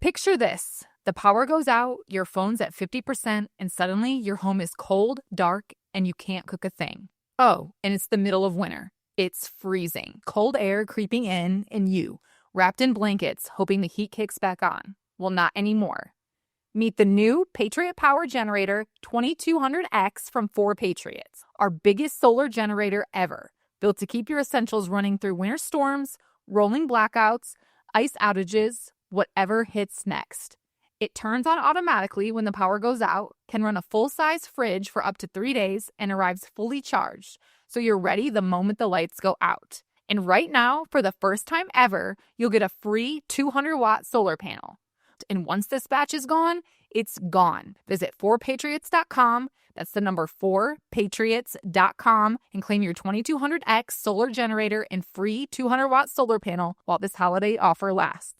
Picture this. The power goes out, your phone's at 50%, and suddenly your home is cold, dark, and you can't cook a thing. Oh, and it's the middle of winter. It's freezing. Cold air creeping in, and you, wrapped in blankets, hoping the heat kicks back on. Well, not anymore. Meet the new Patriot Power Generator 2200X from 4Patriots, our biggest solar generator ever, built to keep your essentials running through winter storms, rolling blackouts, ice outages, whatever hits next. It turns on automatically when the power goes out, can run a full-size fridge for up to 3 days, and arrives fully charged, so you're ready the moment the lights go out. And right now, for the first time ever, you'll get a free 200-watt solar panel. And once this batch is gone, it's gone. Visit 4patriots.com. That's the number 4patriots.com and claim your 2200X solar generator and free 200-watt solar panel while this holiday offer lasts.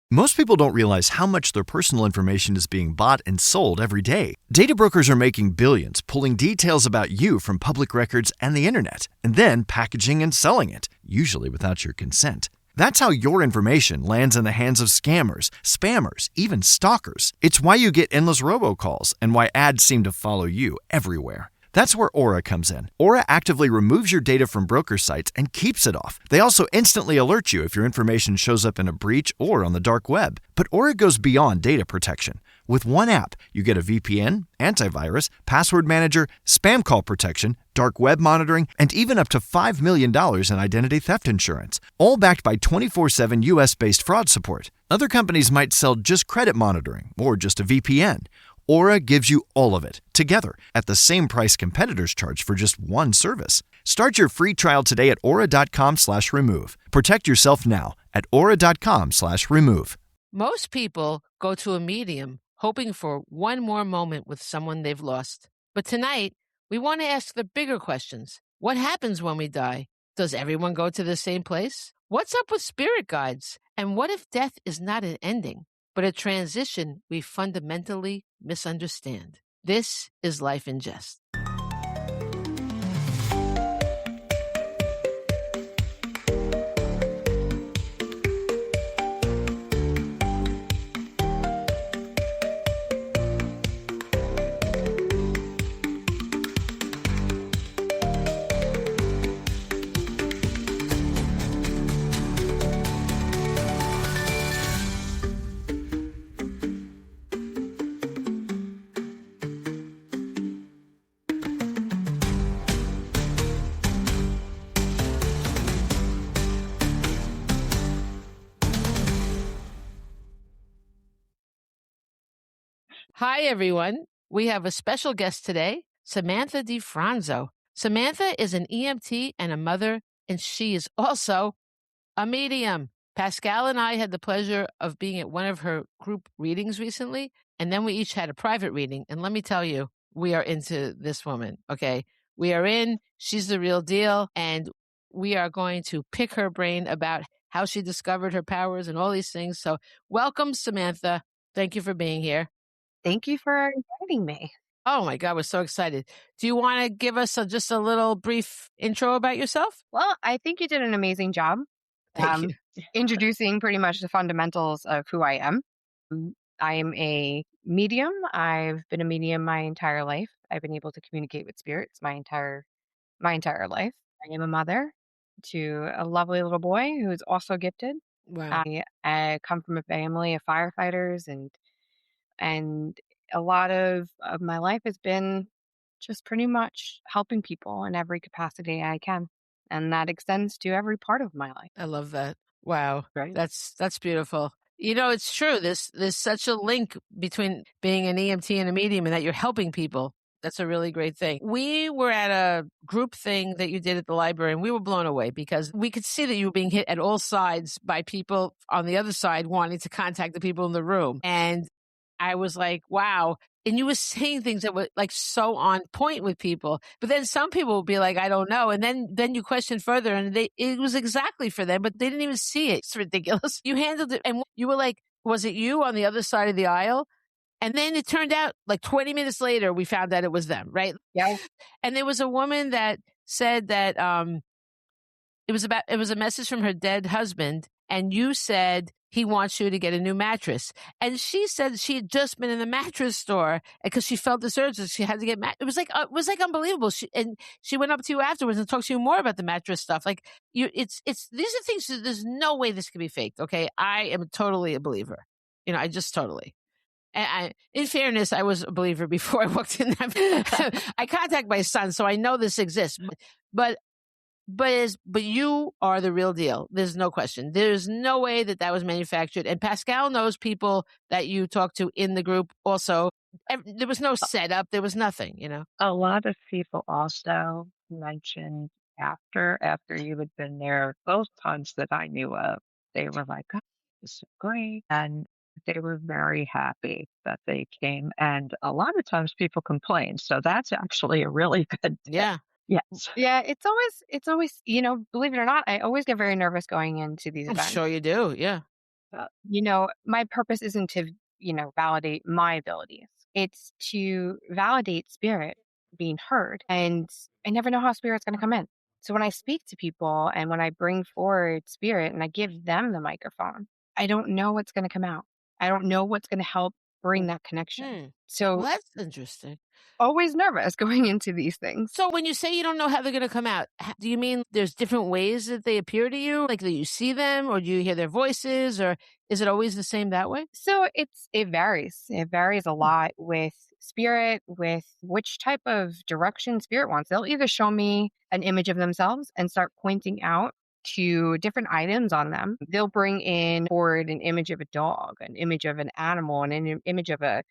Most people don't realize how much their personal information is being bought and sold every day. Data brokers are making billions, pulling details about you from public records and the internet, and then packaging and selling it, usually without your consent. That's how your information lands in the hands of scammers, spammers, even stalkers. It's why you get endless robocalls and why ads seem to follow you everywhere. That's where Aura comes in. Aura actively removes your data from broker sites and keeps it off. They also instantly alert you if your information shows up in a breach or on the dark web. But Aura goes beyond data protection. With one app, you get a VPN, antivirus, password manager, spam call protection, dark web monitoring, and even up to $5 million in identity theft insurance, all backed by 24/7 US-based fraud support. Other companies might sell just credit monitoring or just a VPN. Aura gives you all of it, together, at the same price competitors charge for just one service. Start your free trial today at aura.com/remove. Protect yourself now at aura.com/remove. Most people go to a medium hoping for one more moment with someone they've lost. But tonight, we want to ask the bigger questions. What happens when we die? Does everyone go to the same place? What's up with spirit guides? And what if death is not an ending, but a transition we fundamentally misunderstand? This is Life in Jest. Hi, everyone. We have a special guest today, Samantha Difronzo. Samantha is an EMT and a mother, and she is also a medium. Pascale and I had the pleasure of being at one of her group readings recently, and then we each had a private reading. And let me tell you, we are into this woman, okay? We are in. She's the real deal, and we are going to pick her brain about how she discovered her powers and all these things. So welcome, Samantha. Thank you for being here. Thank you for inviting me. Oh, my God. We're so excited. Do you want to give us just a little brief intro about yourself? Well, I think you did an amazing job Thank you. introducing pretty much the fundamentals of who I am. I am a medium. I've been a medium my entire life. I've been able to communicate with spirits my entire life. I am a mother to a lovely little boy who is also gifted. Wow. I come from a family of firefighters, and a lot of my life has been just pretty much helping people in every capacity I can. And that extends to every part of my life. I love that. Wow. Right. That's beautiful. You know, it's true. There's such a link between being an EMT and a medium and that you're helping people. That's a really great thing. We were at a group thing that you did at the library, and we were blown away because we could see that you were being hit at all sides by people on the other side wanting to contact the people in the room. And I was like, wow. And you were saying things that were like so on point with people. But then some people would be like, I don't know. And then you question further and it was exactly for them, but they didn't even see it. It's ridiculous. You handled it. And you were like, was it you on the other side of the aisle? And then it turned out like 20 minutes later, we found out it was them, right? Yeah. And there was a woman that said that it was a message from her dead husband. and you said he wants you to get a new mattress. And she said she had just been in the mattress store because she felt this urge that she had to get it was like unbelievable. And she went up to you afterwards and talked to you more about the mattress stuff. Like it's these are things that there's no way this could be faked. Okay, I am totally a believer. I just totally. And in fairness, I was a believer before I walked in that. I contact my son, so I know this exists. But but you are the real deal. There's no question. There's no way that was manufactured. And Pascale knows people that you talk to in the group also. There was no setup. There was nothing. A lot of people also mentioned after you had been there, both times that I knew of, they were like, "Oh, this is great." And they were very happy that they came. And a lot of times people complain. So that's actually a really good thing. Yeah. Yes. Yeah, it's always, believe it or not, I always get very nervous going into these I'm events. sure you do. Yeah. My purpose isn't to, validate my abilities. It's to validate spirit being heard. And I never know how spirit's going to come in. So when I speak to people and when I bring forward spirit and I give them the microphone, I don't know what's going to come out. I don't know what's going to help bring that connection. Well, So that's interesting. always nervous going into these things. So when you say you don't know how they're going to come out, do you mean there's different ways that they appear to you? Like that you see them or do you hear their voices or is it always the same that way? So it varies. It varies a lot with spirit, with which type of direction spirit wants. They'll either show me an image of themselves and start pointing out to different items on them. They'll bring in forward an image of a dog, an image of an animal, and an image of an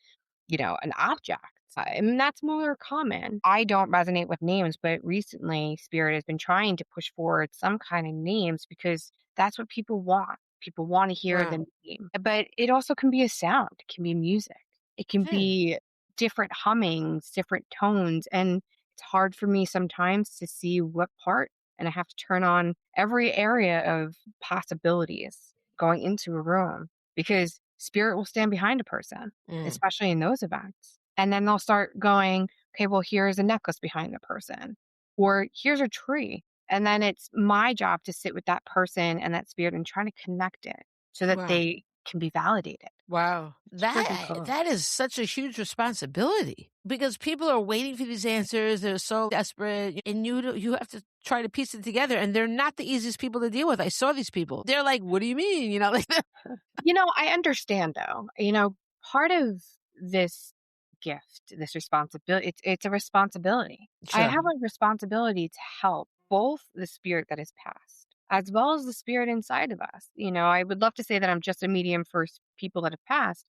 object. And that's more common. I don't resonate with names, but recently Spirit has been trying to push forward some kind of names because that's what people want. People want to hear the name. But it also can be a sound. It can be music. It can be different hummings, different tones. And it's hard for me sometimes to see what part. And I have to turn on every area of possibilities going into a room because spirit will stand behind a person, especially in those events. And then they'll start going, okay, well, here's a necklace behind the person, or here's a tree. And then it's my job to sit with that person and that spirit and try to connect it so that they can be validated. Wow. That is such a huge responsibility because people are waiting for these answers. They're so desperate and you have to try to piece it together and they're not the easiest people to deal with. I saw these people. They're like, what do you mean? I understand though, part of this gift, this responsibility, it's a responsibility. Sure. I have a responsibility to help both the spirit that is passed as well as the spirit inside of us. I would love to say that I'm just a medium for people that have passed,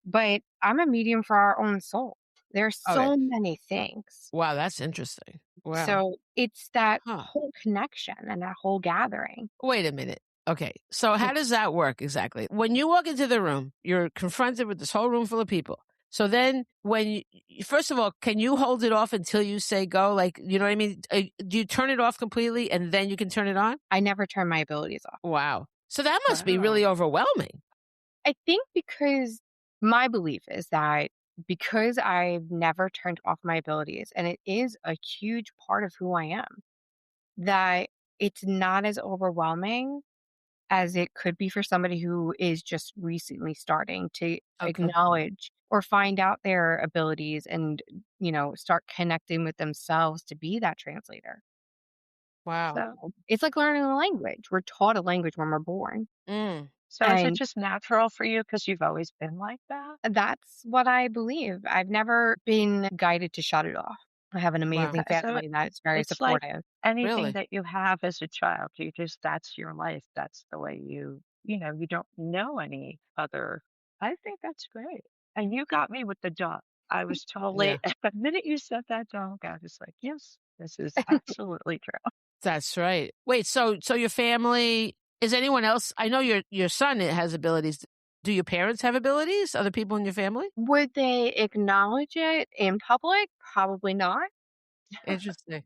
but I'm a medium for our own soul. There's so many things. Wow, that's interesting. Wow. So it's that whole connection and that whole gathering. Wait a minute. Okay, so how does that work exactly? When you walk into the room, you're confronted with this whole room full of people. So then when first of all, can you hold it off until you say go? Like, you know what I mean? Do you turn it off completely and then you can turn it on? I never turn my abilities off. Wow. So that must be really overwhelming. I think because my belief is that because I've never turned off my abilities, and it is a huge part of who I am, that it's not as overwhelming as it could be for somebody who is just recently starting to acknowledge or find out their abilities and, start connecting with themselves to be that translator. Wow. So it's like learning a language. We're taught a language when we're born. So is it just natural for you because you've always been like that? That's what I believe. I've never been guided to shut it off. I have an amazing family that's very supportive. Like anything that you have as a child, that's your life. That's the way you don't know any other. I think that's great. And you got me with the dog. I was totally, the minute you said that dog, I was like, yes, this is absolutely true. That's right. Wait, so your family, is anyone else? I know your son has abilities. Do your parents have abilities? Other people in your family? Would they acknowledge it in public? Probably not. Interesting.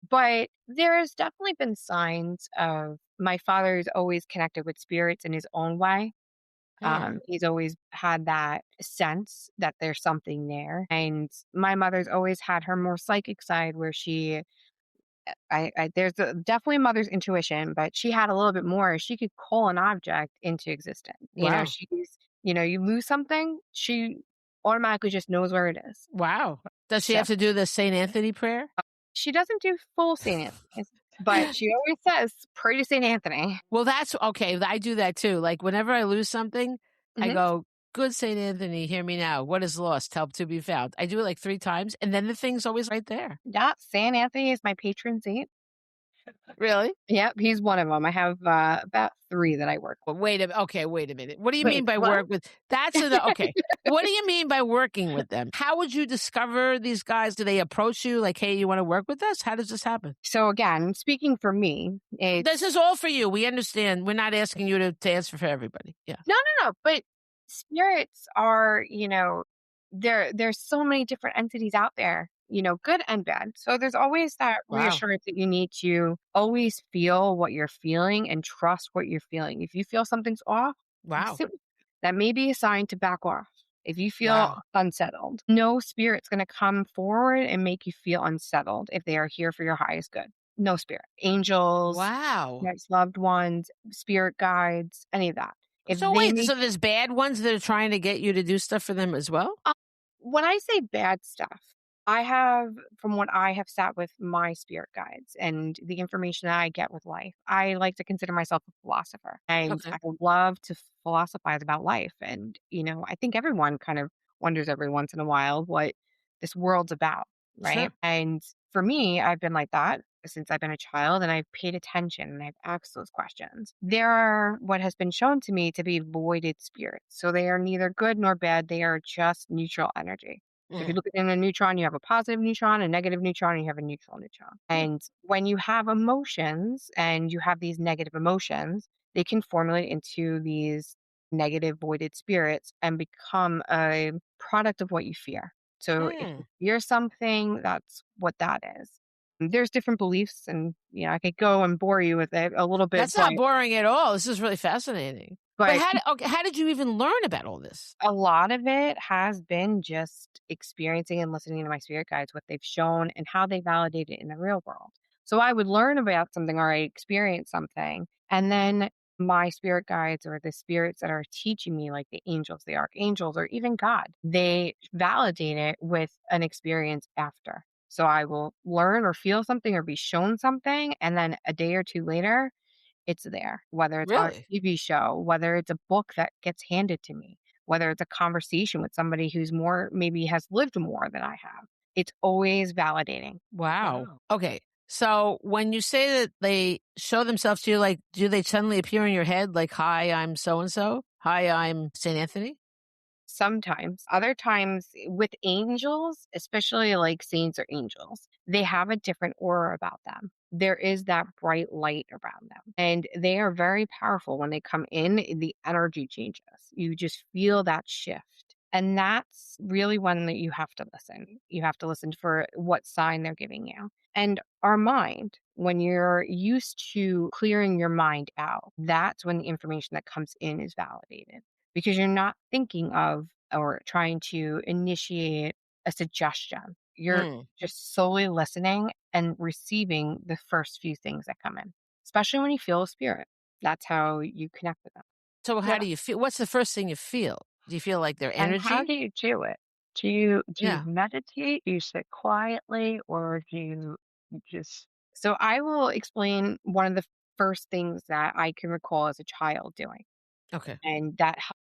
But there has definitely been signs of my father's always connected with spirits in his own way. He's always had that sense that there's something there. And my mother's always had her more psychic side where she There's definitely a mother's intuition, but she had a little bit more. She could call an object into existence. Wow. You lose something, she automatically just knows where it is. Wow. Does she So have to do the St. Anthony prayer? she doesn't do full St. Anthony, but she always says, "Pray to St. Anthony." Well, that's okay. I do that too. Like whenever I lose something, I Mhm. go, "Good St. Anthony, hear me now. What is lost? Help to be found." I do it like 3 times, and then the thing's always right there. Yeah, St. Anthony is my patron saint. Really? Yep, he's one of them. I have about 3 that I work with. Well, wait a minute. What do you Wait, mean by what? work with? Okay. What do you mean by working with them? How would you discover these guys? Do they approach you like, "Hey, you want to work with us?" How does this happen? So again, speaking for me, This is all for you. We understand. We're not asking you to answer for everybody. Yeah. no, but spirits are, there's so many different entities out there, good and bad. So there's always that Wow. reassurance that you need to always feel what you're feeling and trust what you're feeling. If you feel something's off, Wow. that may be a sign to back off. If you feel Wow. unsettled, no spirit's going to come forward and make you feel unsettled if they are here for your highest good. No spirit. Angels, Wow. next loved ones, spirit guides, any of that. If So they wait, make so there's bad ones that are trying to get you to do stuff for them as well? when I say bad stuff, I have, from what I have sat with my spirit guides and the information that I get with life, I like to consider myself a philosopher. And Okay. I love to philosophize about life. And, I think everyone kind of wonders every once in a while what this world's about, right? Sure. And for me, I've been like that since I've been a child and I've paid attention and I've asked those questions. There are what has been shown to me to be voided spirits. So they are neither good nor bad, they are just neutral energy. So if you Mm. look at a neutron, you have a positive neutron, a negative neutron, and you have a neutral neutron. And when you have emotions and you have these negative emotions, they can formulate into these negative voided spirits and become a product of what you fear. So if Hmm. you fear something, that's what that is. There's different beliefs, and I could go and bore you with it a little bit, That's not boring at all. This is really fascinating. But but how did you even learn about all this? a lot of it has been just experiencing and listening to my spirit guides, what they've shown and how they validate it in the real world. So I would learn about something or I experience something, and then my spirit guides or the spirits that are teaching me, like the angels, the archangels, or even God, they validate it with an experience after. So I will learn or feel something or be shown something, and then a day or two later, it's there, whether it's on a Really? TV show, whether it's a book that gets handed to me, whether it's a conversation with somebody who's maybe has lived more than I have. It's always validating. Wow. Okay. So when you say that they show themselves to you, like, do they suddenly appear in your head? Like, "Hi, I'm so and so. Hi, I'm St. Anthony." Sometimes, other times with angels, especially like saints or angels, they have a different aura about them. There is that bright light around them, and they are very powerful. When they come in, the energy changes. You just feel that shift. And that's really when that you have to listen. You have to listen for what sign they're giving you. And our mind, when you're used to clearing your mind out, that's when the information that comes in is validated because you're not thinking of or trying to initiate a suggestion. You're Mm. just solely listening and receiving the first few things that come in, especially when you feel a spirit. That's how you connect with them. So how Yeah. do you feel? What's the first thing you feel? Do you feel like their And how energy? do you do it? Do you Yeah. meditate? Do you sit quietly, or do you just So I will explain one of the first things that I can recall as a child doing. Okay. And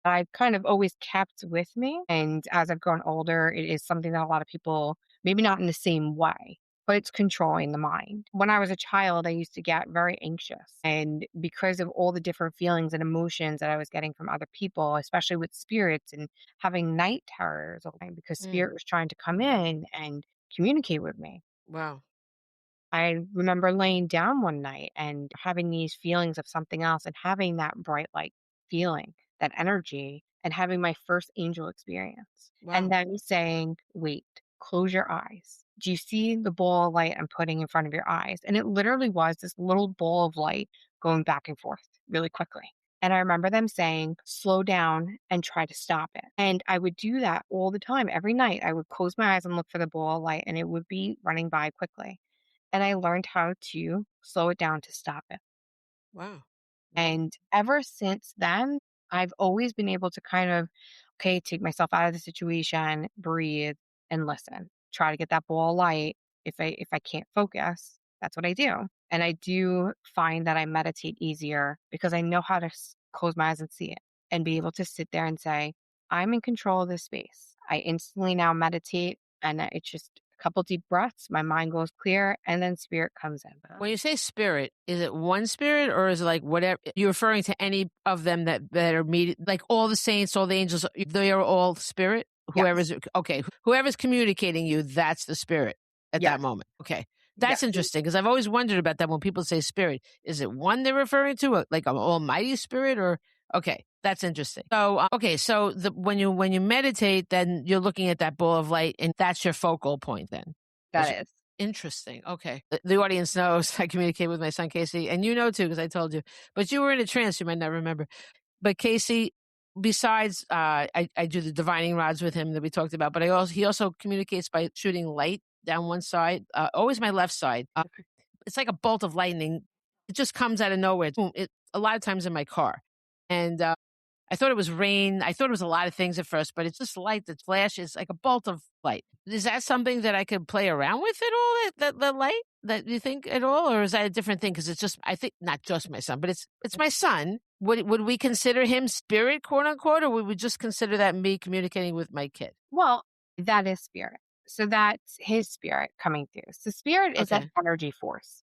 I've kind of always kept with me. And as I've grown older, it is something that a lot of people, maybe not in the same way, but it's controlling the mind. When I was a child, I used to get very anxious. And because of all the different feelings and emotions that I was getting from other people, especially with spirits and having night terrors all the time because Mm. spirit was trying to come in and communicate with me. Wow. I remember laying down one night and having these feelings of something else and having that bright light feeling, that energy, and having my first angel experience. And Wow. then saying, wait, close your eyes. Do you see the ball of light I'm putting in front of your eyes? And it literally was this little ball of light going back and forth really quickly. And I remember them saying, slow down and try to stop it. And I would do that all the time. Every night, I would close my eyes and look for the ball of light, and it would be running by quickly. and I learned how to slow it down to stop it. Wow. And ever since then, I've always been able to kind of, okay, take myself out of the situation, breathe, and listen. Try to get that ball of light. If I can't focus, that's what I do. And I do find that I meditate easier because I know how to close my eyes and see it and be able to sit there and say, I'm in control of this space. I instantly now meditate, and it's just a couple deep breaths. My mind goes clear, and then spirit comes in. When you say spirit, is it one spirit or is it like whatever you're referring to any of them that are like all the saints, all the angels, they are all spirit? Yes. Whoever's communicating you, that's the spirit at that Yes. moment. Okay. That's Yes. interesting because I've always wondered about that when people say spirit. Is it one they're referring to, like an almighty spirit, or okay, that's interesting. So when you meditate, then you're looking at that ball of light, and that's your focal point. Then That is. interesting. Okay. The audience knows I communicate with my son, Casey, and you know too, because I told you. But you were in a trance, you might not remember. But Casey, besides, I do the divining rods with him that we talked about, but he also communicates by shooting light down one side, always my left side. It's like a bolt of lightning. It just comes out of nowhere. Boom, a lot of times in my car. And I thought it was rain. I thought it was a lot of things at first, but it's just light that flashes like a bolt of light. Is that something that I could play around with at all? The light that you think at all, or is that a different thing? Because it's just, I think, not just my son, but it's my son. Would we consider him spirit, quote unquote, or would we just consider that me communicating with my kid? Well, that is spirit. So that's his spirit coming through. So spirit is that Okay. energy force.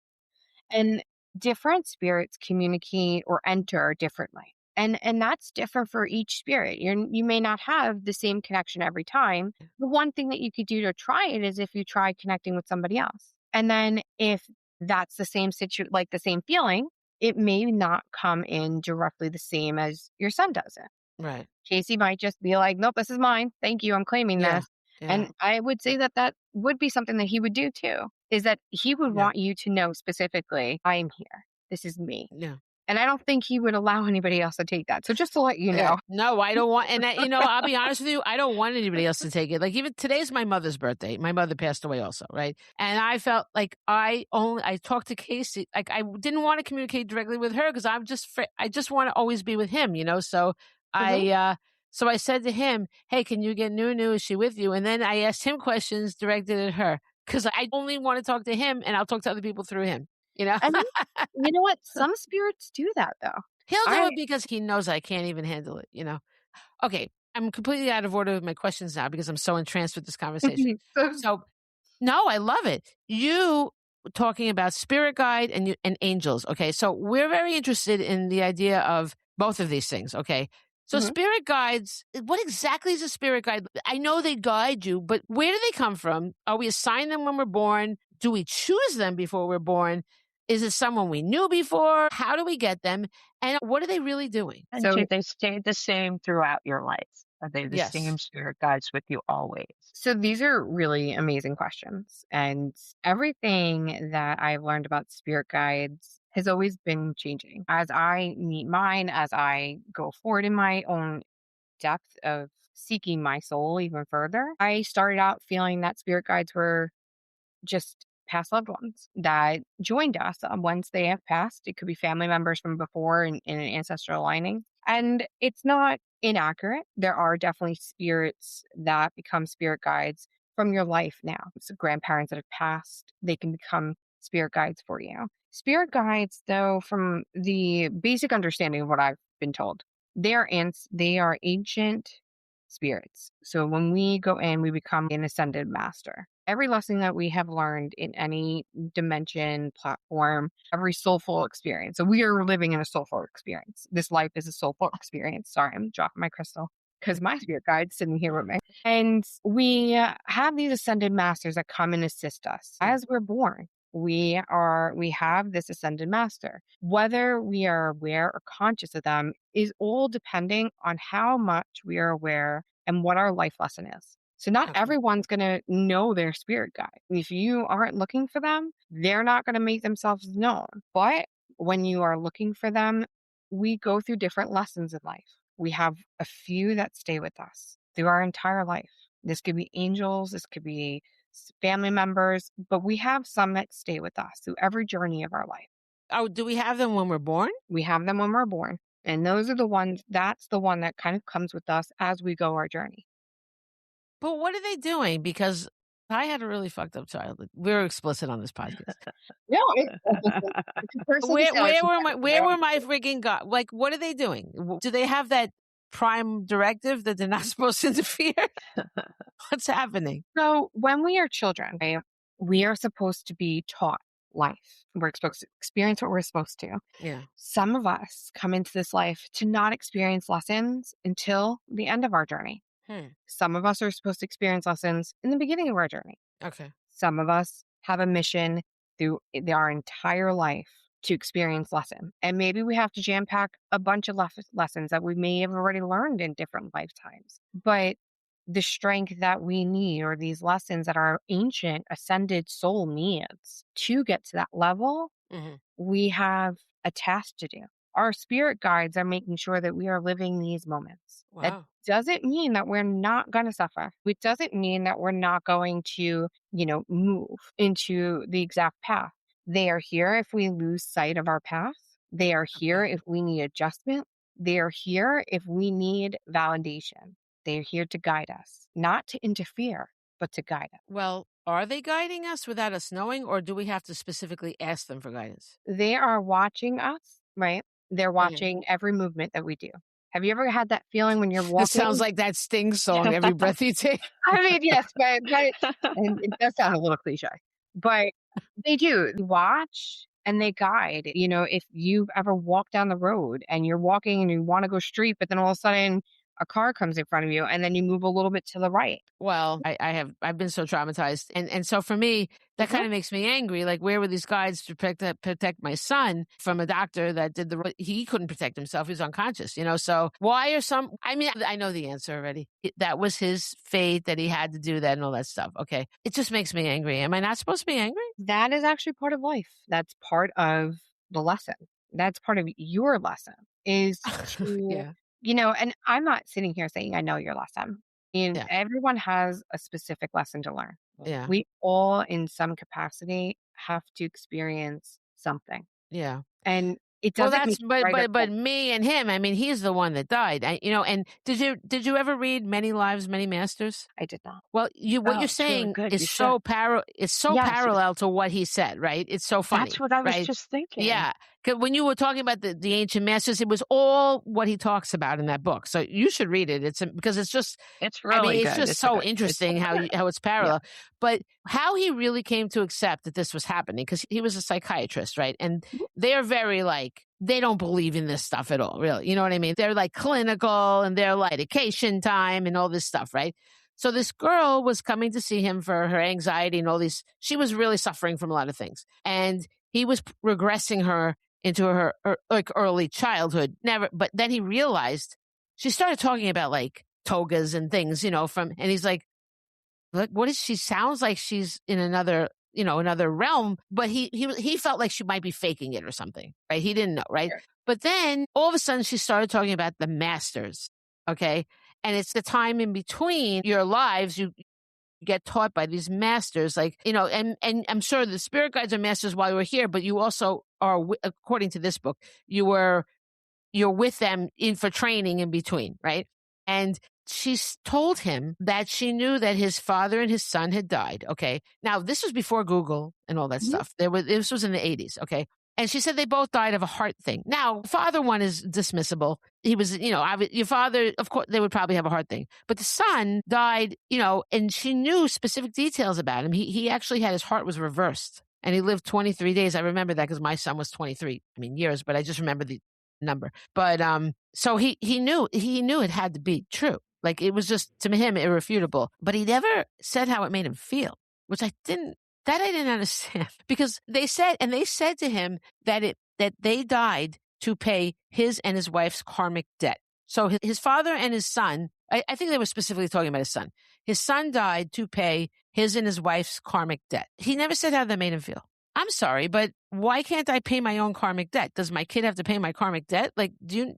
And different spirits communicate or enter differently. And that's different for each spirit. You may not have the same connection every time. The one thing that you could do to try it is if you try connecting with somebody else. And then if that's the same like the same feeling, it may not come in directly the same as your son does it. Right. Casey might just be like, nope, this is mine. Thank you. I'm claiming Yeah. this. Yeah. And I would say that would be something that he would do too, is that he would Yeah. want you to know specifically, I am here. This is me. Yeah. And I don't think he would allow anybody else to take that. So just to let you know. No, I don't want, and I'll be honest with you, I don't want anybody else to take it. Like even today's my mother's birthday. My mother passed away also, right? And I felt like I talked to Casey, like I didn't want to communicate directly with her because I just want to always be with him, So so I said to him, hey, can you get Nunu? Is she with you? And then I asked him questions directed at her because I only want to talk to him and I'll talk to other people through him, And you know what? Some spirits do that though. He'll do I it because he knows I can't even handle it. Okay, I'm completely out of order with my questions now because I'm so entranced with this conversation. So, no, I love it. You talking about spirit guide and angels. Okay, so we're very interested in the idea of both of these things. Okay, so Mhm. spirit guides. What exactly is a spirit guide? I know they guide you, but where do they come from? Are we assigned them when we're born? Do we choose them before we're born? Is it someone we knew before? How do we get them? And what are they really doing? And So do they stay the same throughout your life? Are they the Yes. same spirit guides with you always? So these are really amazing questions. And everything that I've learned about spirit guides has always been changing. As I meet mine, as I go forward in my own depth of seeking my soul even further, I started out feeling that spirit guides were just past loved ones that joined us once they have passed. It could be family members from before in an ancestral lining. And it's not inaccurate. There are definitely spirits that become spirit guides from your life now. So grandparents that have passed, they can become spirit guides for you. Spirit guides, though, from the basic understanding of what I've been told, they are ancient spirits. So when we go in, we become an ascended master. Every lesson that we have learned in any dimension, platform, every soulful experience. So we are living in a soulful experience. This life is a soulful experience. Sorry, I'm dropping my crystal because my spirit guide's sitting here with me. And we have these ascended masters that come and assist us as we're born. We have this ascended master. Whether we are aware or conscious of them is all depending on how much we are aware and what our life lesson is. So not Okay. everyone's going to know their spirit guide. If you aren't looking for them, they're not going to make themselves known. But when you are looking for them, we go through different lessons in life. We have a few that stay with us through our entire life. This could be angels. This could be family members, but we have some that stay with us through every journey of our life. Oh, do we have them when we're born? We have them when we're born. And those are the ones, that's the one that kind of comes with us as we go our journey. But what are they doing? Because I had a really fucked up childhood. We're explicit on this podcast. No, it's a personally Where were my freaking God? Like, what are they doing? Do they have that prime directive that they're not supposed to interfere? What's happening? So when we are children, right, we are supposed to be taught life. We're supposed to experience what we're supposed to. Yeah. Some of us come into this life to not experience lessons until the end of our journey. Some of us are supposed to experience lessons in the beginning of our journey. Okay. Some of us have a mission through our entire life to experience lesson. And maybe we have to jam pack a bunch of lessons that we may have already learned in different lifetimes. But the strength that we need, or these lessons that our ancient ascended soul needs to get to that level, we have a task to do. Our spirit guides are making sure that we are living these moments. Wow. That doesn't mean that we're not going to suffer. It doesn't mean that we're not going to, move into the exact path. They are here if we lose sight of our path. They are here if we need adjustment. They are here if we need validation. They are here to guide us, not to interfere, but to guide us. Well, are they guiding us without us knowing, or do we have to specifically ask them for guidance? They are watching us, right? They're watching every movement that we do. Have you ever had that feeling when you're walking? It sounds like that Sting song, Every Breath You Take. I mean, yes, but and it does sound a little cliche, but they do watch and they guide. If you've ever walked down the road and you're walking and you want to go straight, but then all of a sudden a car comes in front of you and then you move a little bit to the right. Well, I've been so traumatized. And so for me, that kind of makes me angry. Like, where were these guides to protect my son from a doctor that he couldn't protect himself. He was unconscious, so why are I know the answer already. That was his fate, that he had to do that and all that stuff. Okay. It just makes me angry. Am I not supposed to be angry? That is actually part of life. That's part of the lesson. That's part of your lesson is to, and I'm not sitting here saying I know your lesson. And everyone has a specific lesson to learn. Yeah. We all, in some capacity, have to experience something. Yeah. And it doesn't. But me and him. I mean, he's the one that died. And did you ever read Many Lives, Many Masters? I did not. Well, what you're saying is so parallel to what he said, right? It's so funny. That's what I was just thinking. Yeah. Because when you were talking about the ancient masters, it was all what he talks about in that book. So you should read it. It's really it's just so interesting how it's parallel. Yeah. But how he really came to accept that this was happening, because he was a psychiatrist, right? And they're very they don't believe in this stuff at all, really. You know what I mean? They're clinical, and they're medication time and all this stuff, right? So this girl was coming to see him for her anxiety and all these. She was really suffering from a lot of things, and he was regressing her into her early childhood. But then he realized she started talking about togas and things, and he's like, look, what is she? Sounds like she's in another realm. But he felt like she might be faking it or something, right? He didn't know, right? Sure. But then all of a sudden she started talking about the masters, okay? And it's the time in between your lives you get taught by these masters, and I'm sure the spirit guides are masters while we're here, but you also are, according to this book, you're with them for training in between, right? And she told him that she knew that his father and his son had died. Okay. Now this was before Google and all that stuff. This was in the 80s. Okay. And she said they both died of a heart thing. Now, father one is dismissible. He was, your father, of course, they would probably have a heart thing. But the son died, and she knew specific details about him. He actually had his heart was reversed, and he lived 23 days. I remember that because my son was 23. Years, but I just remember the number. But so he knew it had to be true. It was just, to him, irrefutable. But he never said how it made him feel, which I didn't understand, because they said to him that they died to pay his and his wife's karmic debt. So his father and his son, I think they were specifically talking about his son. His son died to pay his and his wife's karmic debt. He never said how that made him feel. I'm sorry, but why can't I pay my own karmic debt? Does my kid have to pay my karmic debt? Do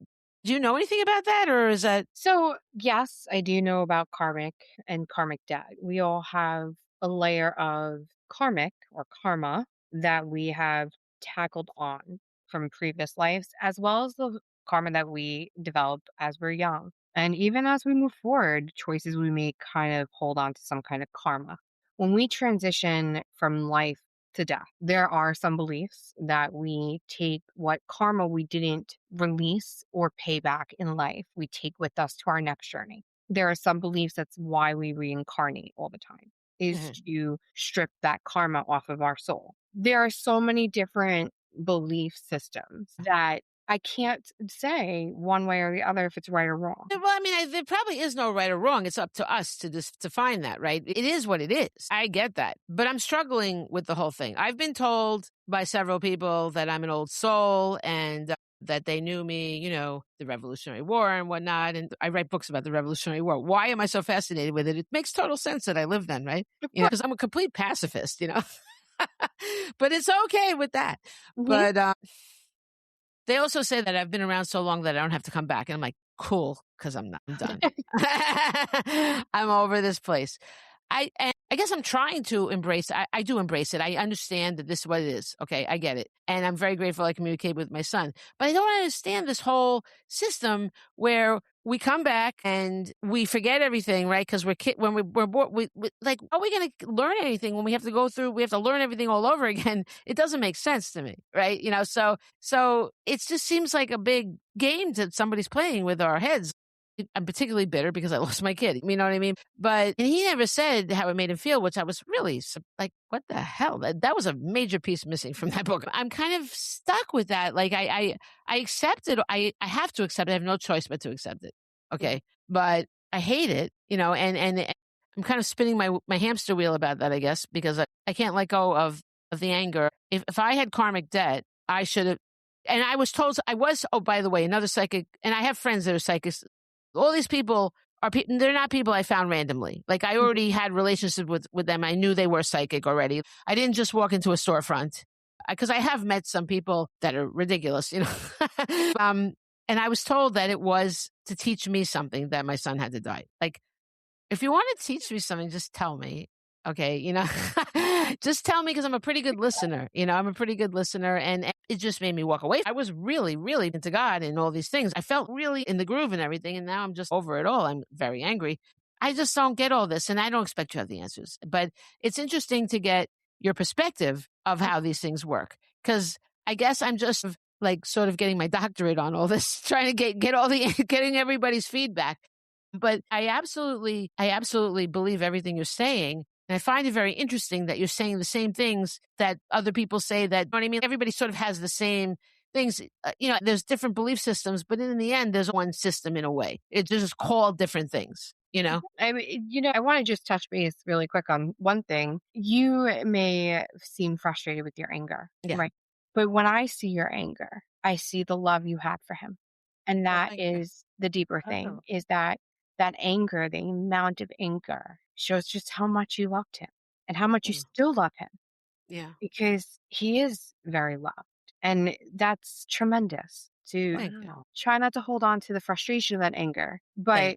you know anything about that, or is that? So yes, I do know about karmic and karmic debt. We all have a layer of karmic or karma that we have tackled on from previous lives, as well as the karma that we developed as we're young. And even as we move forward, choices we make kind of hold on to some kind of karma. When we transition from life to death, there are some beliefs that we take what karma we didn't release or pay back in life, we take with us to our next journey. There are some beliefs that's why we reincarnate all the time, is to strip that karma off of our soul. There are so many different belief systems that I can't say one way or the other if it's right or wrong. Well, I mean, there probably is no right or wrong. It's up to us to define that, right? It is what it is. I get that. But I'm struggling with the whole thing. I've been told by several people that I'm an old soul and that they knew me, the Revolutionary War and whatnot. And I write books about the Revolutionary War. Why am I so fascinated with it? It makes total sense that I lived then, right? Because I'm a complete pacifist, But it's okay with that. But they also say that I've been around so long that I don't have to come back. And I'm like, cool, because I'm done. I'm over this place. I guess I'm trying to embrace it. I do embrace it. I understand that this is what it is. Okay, I get it. And I'm very grateful I communicate with my son. But I don't understand this whole system where we come back and we forget everything, right? Because when we're born, we like, are we going to learn anything when we have to learn everything all over again? It doesn't make sense to me, right? So it just seems like a big game that somebody's playing with our heads. I'm particularly bitter because I lost my kid. You know what I mean? And he never said how it made him feel, which I was really like, what the hell? That was a major piece missing from that book. I'm kind of stuck with that. Like I accept it. I have to accept it. I have no choice but to accept it. Okay. But I hate it, and I'm kind of spinning my hamster wheel about that, I guess, because I can't let go of the anger. If I had karmic debt, I should have, and I was told oh, by the way, another psychic, and I have friends that are psychics. All these people they're not people I found randomly. Like I already had relationships with them. I knew they were psychic already. I didn't just walk into a storefront because I have met some people that are ridiculous, and I was told that it was to teach me something that my son had to die. Like, if you want to teach me something, just tell me. Okay, just tell me because I'm a pretty good listener. I'm a pretty good listener, and it just made me walk away. I was really, really into God and all these things. I felt really in the groove and everything, and now I'm just over it all. I'm very angry. I just don't get all this, and I don't expect you to have the answers. But it's interesting to get your perspective of how these things work, because I guess I'm just like sort of getting my doctorate on all this, trying to get all getting everybody's feedback. But I absolutely believe everything you're saying. And I find it very interesting that you're saying the same things that other people say that, you know what I mean? Everybody sort of has the same things. There's different belief systems, but in the end, there's one system in a way. It's just called different things, I mean, I want to just touch base really quick on one thing. You may seem frustrated with your anger, Yeah. right? But when I see your anger, I see the love you had for him. And that is the deeper thing, is that anger, the amount of anger shows just how much you loved him and how much you still love him. Yeah. Because he is very loved. And that's tremendous to try not to hold on to the frustration of that anger. But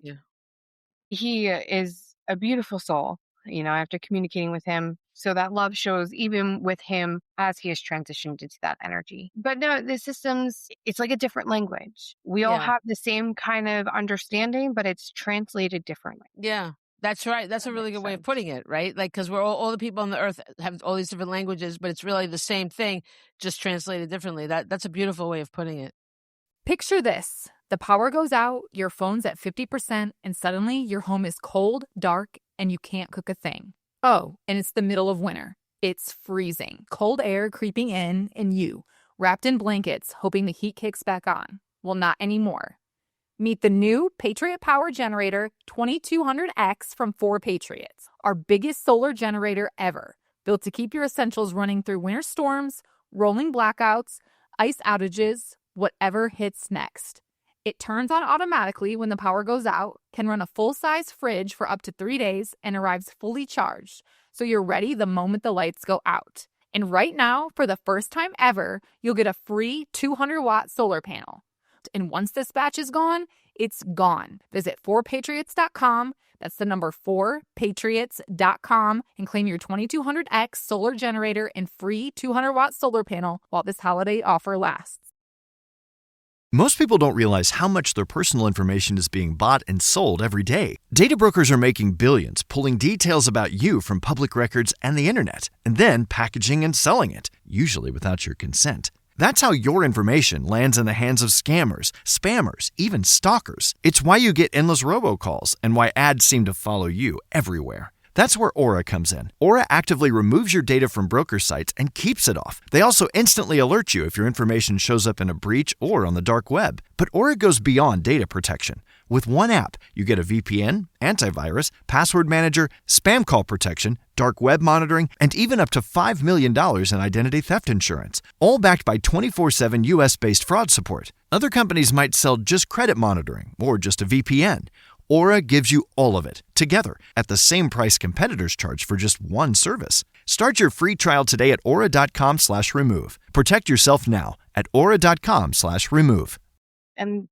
he is a beautiful soul, after communicating with him. So that love shows even with him as he has transitioned into that energy. But no, the systems, it's like a different language. We all have the same kind of understanding, but it's translated differently. Yeah. That's right. That's a really good way of putting it, right? Like, because we're all the people on the earth have all these different languages, but it's really the same thing, just translated differently. That's a beautiful way of putting it. Picture this. The power goes out, your phone's at 50%, and suddenly your home is cold, dark, and you can't cook a thing. Oh, and it's the middle of winter. It's freezing. Cold air creeping in, and you, wrapped in blankets, hoping the heat kicks back on. Well, not anymore. Meet the new Patriot Power Generator 2200X from 4Patriots, our biggest solar generator ever, built to keep your essentials running through winter storms, rolling blackouts, ice outages, whatever hits next. It turns on automatically when the power goes out, can run a full-size fridge for up to 3 days, and arrives fully charged, so you're ready the moment the lights go out. And right now, for the first time ever, you'll get a free 200-watt solar panel. And once this batch is gone, it's gone. Visit 4patriots.com. That's the number 4patriots.com and claim your 2200X solar generator and free 200-watt solar panel while this holiday offer lasts. Most people don't realize how much their personal information is being bought and sold every day. Data brokers are making billions pulling details about you from public records and the internet, and then packaging and selling it, usually without your consent. That's how your information lands in the hands of scammers, spammers, even stalkers. It's why you get endless robocalls and why ads seem to follow you everywhere. That's where Aura comes in. Aura actively removes your data from broker sites and keeps it off. They also instantly alert you if your information shows up in a breach or on the dark web. But Aura goes beyond data protection. With one app, you get a VPN, antivirus, password manager, spam call protection, dark web monitoring, and even up to $5 million in identity theft insurance, all backed by 24/7 US-based fraud support. Other companies might sell just credit monitoring or just a VPN. Aura gives you all of it, together, at the same price competitors charge for just one service. Start your free trial today at aura.com/remove. Protect yourself now at aura.com/remove. And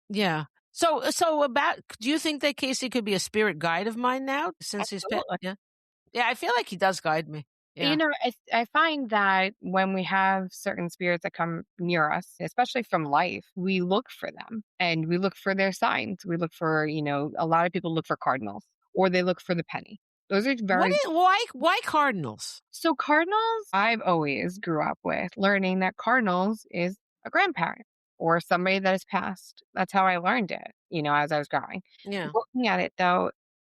Yeah. So do you think that Casey could be a spirit guide of mine now since he's absolutely. yeah? Yeah, I feel like he does guide me. Yeah. I find that when we have certain spirits that come near us, especially from life, we look for them and we look for their signs. We look for, a lot of people look for cardinals or they look for the penny. Those are very Why cardinals? so cardinals. I've always grew up with learning that cardinals is a grandparent or somebody that has passed. That's how I learned it, as I was growing. Yeah. Looking at it though,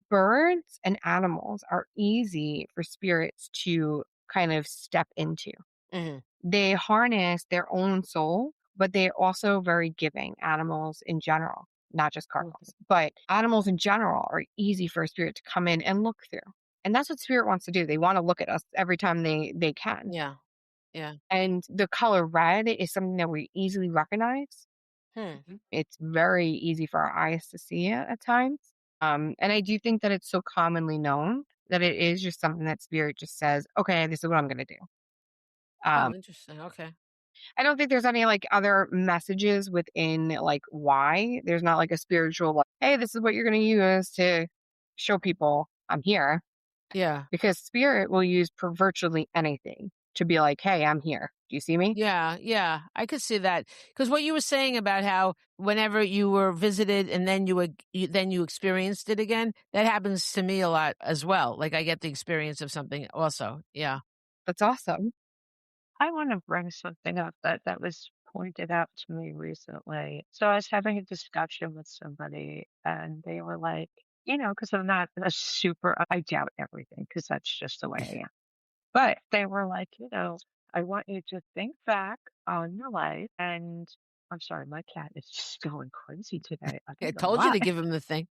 birds and animals are easy for spirits to kind of step into. Hmm. They harness their own soul, but they're also very giving, animals in general, not just cardinals. But animals in general are easy for a spirit to come in and look through. And that's what spirit wants to do. They want to look at us every time they can. Yeah. Yeah. And the color red is something that we easily recognize. Hmm. It's very easy for our eyes to see it at times. And I do think that it's so commonly known that it is just something that spirit just says, okay, this is what I'm going to do. Oh, interesting. Okay. I don't think there's any like other messages within like why there's not like a spiritual, like, hey, this is what you're going to use to show people I'm here, Yeah. because spirit will use for virtually anything to be like, hey, I'm here. Do you see me? Yeah, yeah, I could see that because what you were saying about how whenever you were visited and then then you experienced it again, that happens to me a lot as well. Like I get the experience of something also. Yeah. That's awesome. I want to bring something up that was pointed out to me recently. So I was having a discussion with somebody, and they were like, because I'm not a super, I doubt everything because that's just the way I am. But they were like, I want you to think back on your life. And I'm sorry, my cat is just going crazy today. I I don't know told you why. to give him the thing.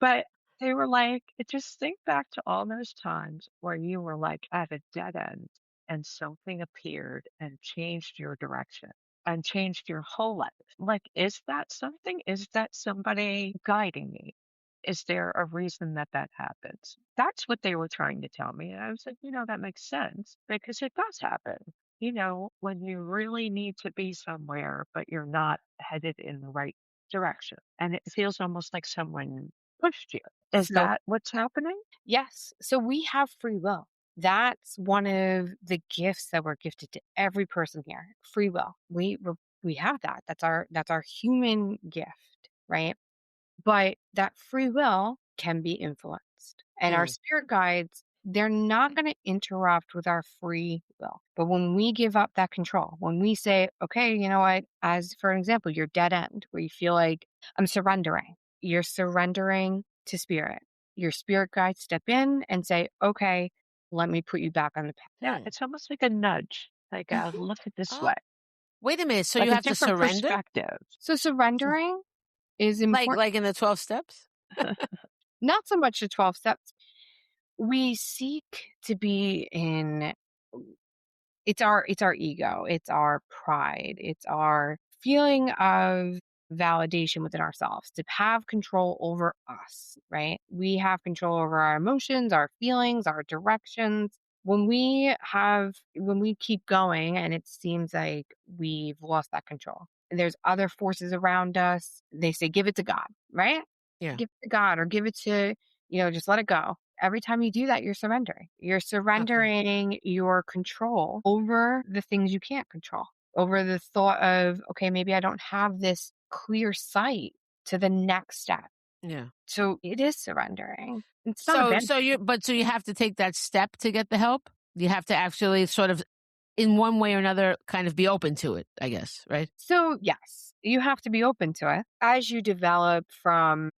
But they were like, just think back to all those times where you were like at a dead end and something appeared and changed your direction and changed your whole life. Like, is that something? Is that somebody guiding me? Is there a reason that that happens? That's what they were trying to tell me. And I was like, that makes sense because it does happen. When you really need to be somewhere, but you're not headed in the right direction. And it feels almost like someone pushed you. Is So that what's happening? yes. So we have free will. That's one of the gifts that we're gifted to every person here. Free will. We have that. That's our human gift, right? But that free will can be influenced. And our Mm. spirit guides, they're not going to interrupt with our free will. But when we give up that control, when we say, okay, you know what, as for an example, your dead end, where you feel like I'm surrendering, you're surrendering to spirit. Your spirit guides step in and say, okay, let me put you back on the path. Yeah, Hmm. it's almost like a nudge. Like, look at this Oh, way, wait a minute. So like you a have to different surrender? perspective. So surrendering is Like important. like in the 12 steps? Not so much the 12 steps. We seek to be in, it's our ego, it's our pride, it's our feeling of validation within ourselves to have control over us, right? We have control over our emotions, our feelings, our directions. When we keep going and it seems like we've lost that control, there's other forces around us. They say, give it to God, right? Yeah. Give it to God or give it to, just let it go. Every time you do that, you're surrendering. You're surrendering your control over the things you can't control, over the thought of, okay, maybe I don't have this clear sight to the next step. Yeah. So it is surrendering. It's not a bad So you have to take that step to get the help? You have to actually sort of, in one way or another, kind of be open to it, I guess, right? So yes, you have to be open to it as you develop from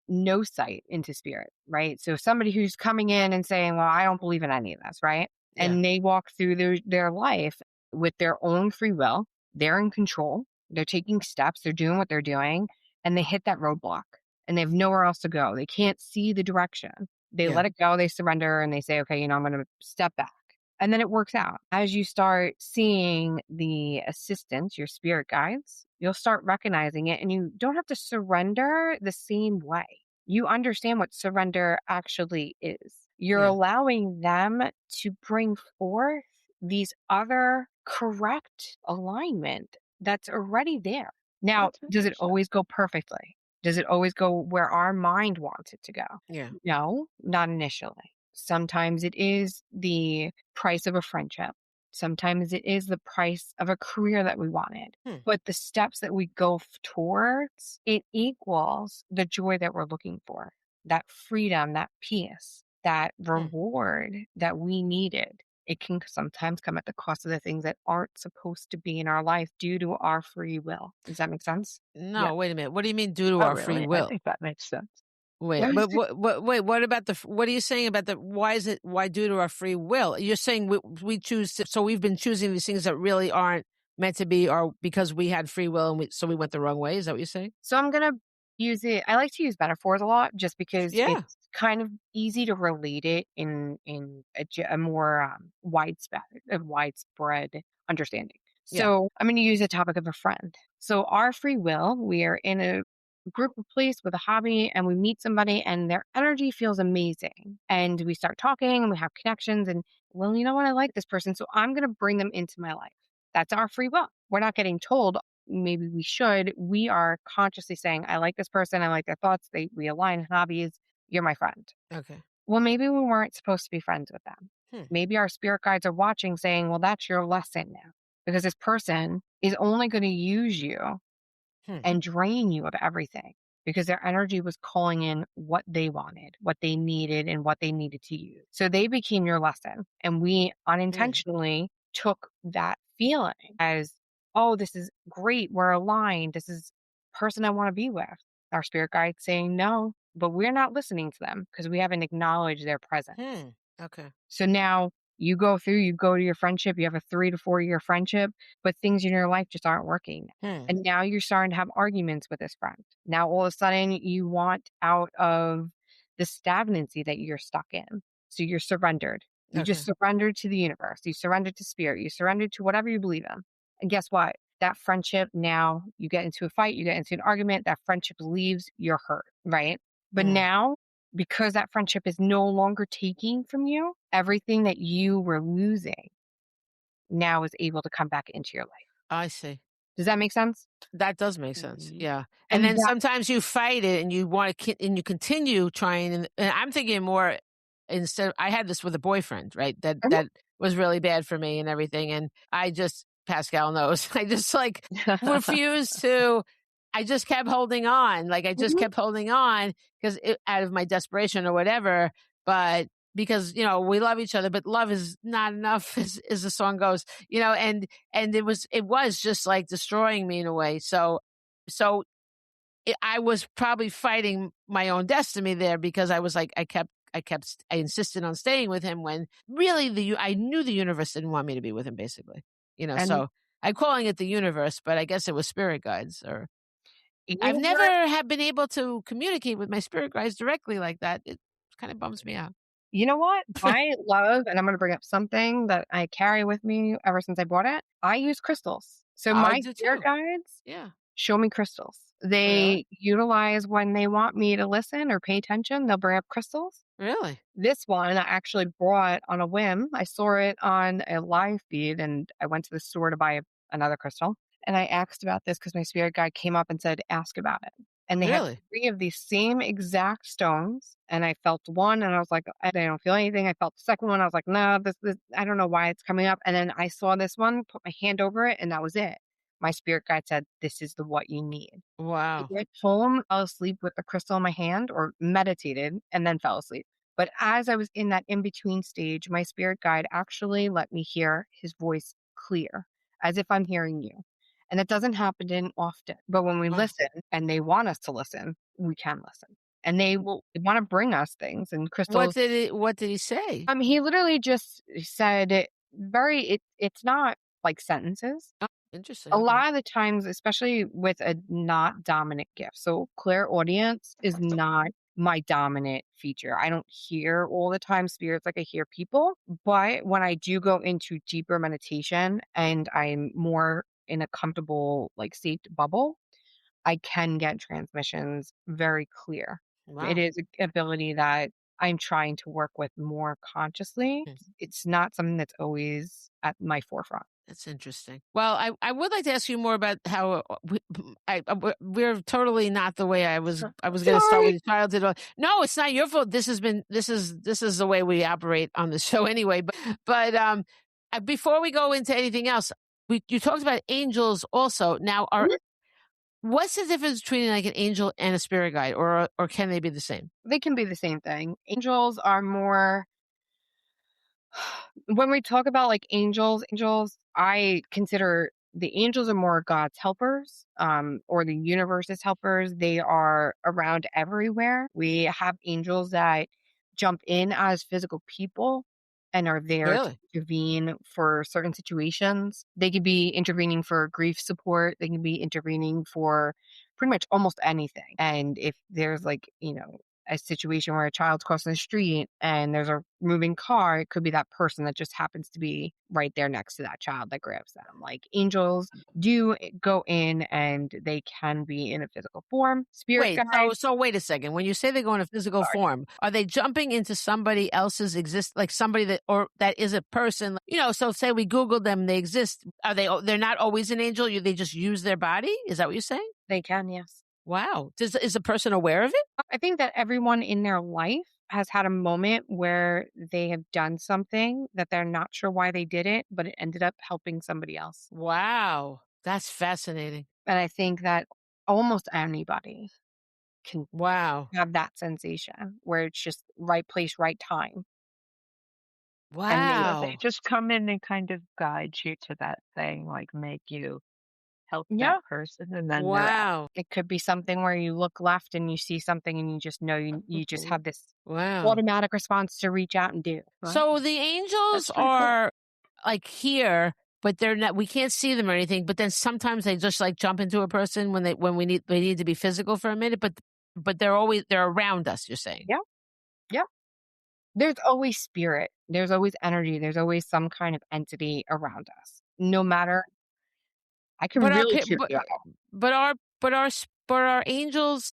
no sight into spirit, right? So somebody who's coming in and saying, well, I don't believe in any of this, right? Yeah. And they walk through their life with their own free will. They're in control. They're taking steps. They're doing what they're doing. And they hit that roadblock and they have nowhere else to go. They can't see the direction. They let it go. They surrender and they say, okay, I'm going to step back. And then it works out. As you start seeing the assistants, your spirit guides, you'll start recognizing it and you don't have to surrender the same way. You understand what surrender actually is. You're allowing them to bring forth these other correct alignment that's already there. Now, does it always go perfectly? Does it always go where our mind wants it to go? Yeah. No, not initially. Sometimes it is the price of a friendship. Sometimes it is the price of a career that we wanted. But the steps that we go towards, it equals the joy that we're looking for, that freedom, that peace, that reward that we needed. It can sometimes come at the cost of the things that aren't supposed to be in our life due to our free will. Does that make sense? No, wait a minute. What do you mean due to Oh, our really? free I will? think that makes sense. Wait, but what about what are you saying about why due to our free will? You're saying we choose, so we've been choosing these things that really aren't meant to be, or because we had free will and so we went the wrong way? Is that what you're saying? So I'm going to use it. I like to use metaphors a lot just because Yeah. it's kind of easy to relate it in a more widespread understanding. So I'm going to use the topic of a friend. So our free will, we are in a group of place with a hobby and we meet somebody and their energy feels amazing. And we start talking and we have connections and, well, you know what? I like this person. So I'm going to bring them into my life. That's our free will. We're not getting told maybe we should. We are consciously saying, I like this person. I like their thoughts. We align hobbies. You're my friend. Okay. Well, maybe we weren't supposed to be friends with them. Maybe our spirit guides are watching saying, well, that's your lesson now. Because this person is only going to use you and drain you of everything because their energy was calling in what they wanted, what they needed, and what they needed to use. So they became your lesson. And we unintentionally took that feeling as, oh, this is great. We're aligned. This is the person I want to be with. Our spirit guide saying no, but we're not listening to them because we haven't acknowledged their presence. Okay. So now you go to your friendship, you have a 3 to 4 year friendship, but things in your life just aren't working. And now you're starting to have arguments with this friend. Now all of a sudden you want out of the stagnancy that you're stuck in. So you're surrendered. You just surrendered to the universe. You surrendered to spirit. You surrendered to whatever you believe in. And guess what? That friendship, now you get into a fight, you get into an argument, that friendship leaves, you're hurt, right? But now, because that friendship is no longer taking from you, everything that you were losing now is able to come back into your life. I see. Does that make sense? That does make sense. Yeah. And And then sometimes you fight it and you want to, and you continue trying. And I'm thinking more instead, I had this with a boyfriend, right? That was really bad for me and everything. And Pascale knows, I just refused to, I just kept holding on. I just kept holding on because out of my desperation or whatever. But because, we love each other, but love is not enough as the song goes, and it was just destroying me in a way. So I was probably fighting my own destiny there because I was I insisted on staying with him when really I knew the universe didn't want me to be with him, basically, so I'm calling it the universe, but I guess it was spirit guides I've never have been able to communicate with my spirit guides directly like that. It kind of bums me out. You know what? I love, and I'm going to bring up something that I carry with me ever since I bought it. I use crystals. So my spirit guides show me crystals. They utilize when they want me to listen or pay attention, they'll bring up crystals. Really? This one I actually bought on a whim. I saw it on a live feed and I went to the store to buy another crystal. and I asked about this because my spirit guide came up and said, ask about it. And they had Really? 3 of these same exact stones, and I felt one, and I was like, I don't feel anything. I felt the second one. I was like, no, this, I don't know why it's coming up. And then I saw this one, put my hand over it, and that was it. My spirit guide said, this is the what you need. I Wow. went home, fell asleep with the crystal in my hand, or meditated, and then fell asleep. But as I was in that in between stage, my spirit guide actually let me hear his voice clear, as if I'm hearing you. And it doesn't happen often. But when we Wow. listen and they want us to listen, we can listen. And they want to bring us things and crystals. What did he say? He literally just said it's not like sentences. Oh, interesting. A Okay. lot of the times, especially with a not dominant gift. So clairaudience is not my dominant feature. I don't hear all the time spirits like I hear people. But when I do go into deeper meditation and I'm more in a comfortable, like safe bubble, I can get transmissions very clear. It Wow. is an ability that I'm trying to work with more consciously. Hmm. It's not something that's always at my forefront. That's interesting. Well, I would like to ask you more about how we're totally not the way I was. I was going to start with your childhood. No, it's not your fault. This is the way we operate on the show anyway. But before we go into anything else, you talked about angels also. Now, what's the difference between like an angel and a spirit guide, or can they be the same? They can be the same thing. Angels are more when we talk about like angels, I consider the angels are more God's helpers, or the universe's helpers. They are around everywhere. We have angels that jump in as physical people and are there to Really? intervene for certain situations. They could be intervening for grief support. They can be intervening for pretty much almost anything. And if there's like, a situation where a child's crossing the street and there's a moving car, it could be that person that just happens to be right there next to that child that grabs them. Like angels do go in and they can be in a physical form. Spirit Wait, guides, so wait a second. When you say they go in a physical sorry, form, are they jumping into somebody else's like somebody that is a person? So say we Googled them, they exist. They're not always an angel? They just use their body? Is that what you're saying? they can, yes. Wow. Is a person aware of it? I think that everyone in their life has had a moment where they have done something that they're not sure why they did it, but it ended up helping somebody else. Wow. That's fascinating. And I think that almost anybody can Wow. have that sensation where it's just right place, right time. And So they Wow. just come in and kind of guide you to that thing, like make you help yeah, that person, and then they're out. Wow. it could be something where you look left and you see something and you just know you just Mhm. have this Wow. automatic response to reach out and do. So the angels That's pretty cool. are like here, but they're not. We can't see them or anything. But then sometimes they just like jump into a person when they need to be physical for a minute. But they're around us. You're saying? Yeah. Yeah. There's always spirit. There's always energy. There's always some kind of entity around us. No matter, I can But our really pa- trip you out. but our angels,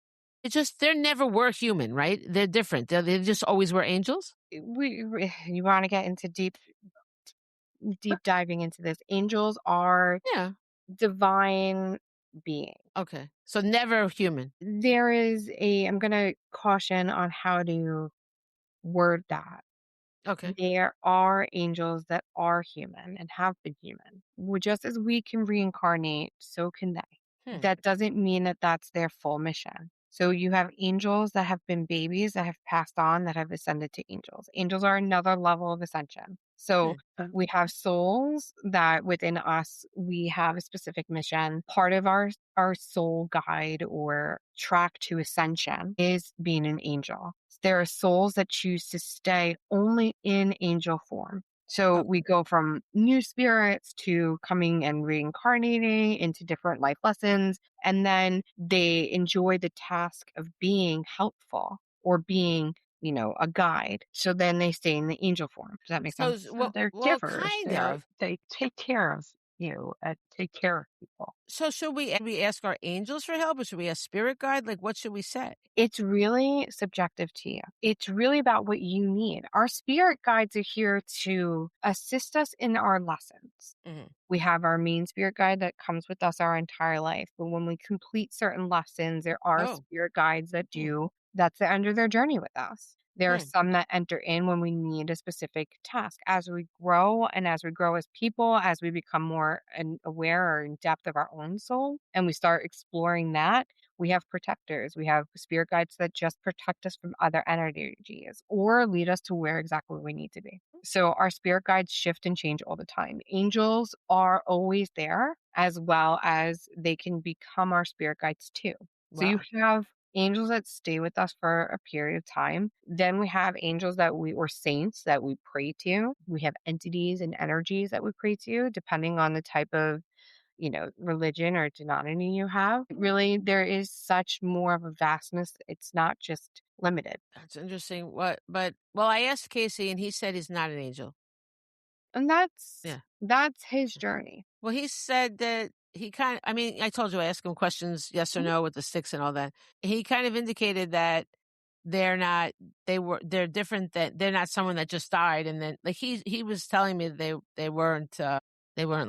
they're never were human, right? They're different. They just always were angels. You want to get into deep diving into this. Angels are Yeah. divine beings. Okay. So never human. I'm going to caution on how to word that. Okay. There are angels that are human and have been human. Just as we can reincarnate, so can they. Hmm. That doesn't mean that that's their full mission. So you have angels that have been babies that have passed on that have ascended to angels. Angels are another level of ascension. So Hmm. we have souls that within us, we have a specific mission. Part of our soul guide or track to ascension is being an angel. There are souls that choose to stay only in angel form. So we go from new spirits to coming and reincarnating into different life lessons. And then they enjoy the task of being helpful or being, a guide. So then they stay in the angel form. Does that make sense? So they're Well, givers. kind of. They take care of you and take care of people. So should we ask our angels for help, or should we ask spirit guide? Like, what should we say? It's really subjective to you. It's really about what you need. Our spirit guides are here to assist us in our lessons. Mhm. We have our main spirit guide that comes with us our entire life. But when we complete certain lessons, there are Oh. spirit guides that Hmm. do that's the end of their journey with us. There are Hmm. some that enter in when we need a specific task. As we grow and as we grow as people, as we become more aware or in depth of our own soul, and we start exploring that, we have protectors. We have spirit guides that just protect us from other energies or lead us to where exactly we need to be. So our spirit guides shift and change all the time. Angels are always there, as well as they can become our spirit guides too. So you Wow. have angels that stay with us for a period of time. Then we have angels or saints that we pray to. We have entities and energies that we pray to, depending on the type of religion or denomination you have. Really, there is such more of a vastness. It's not just limited. That's interesting. Well, I asked Casey, and he said he's not an angel. And Yeah. that's his journey. Well, he said that I mean, I told you I asked him questions, yes or Mhm. no, with the sticks and all that. He kind of indicated that they're not, they're different, that they're not someone that just died. And then, like, he was telling me they weren't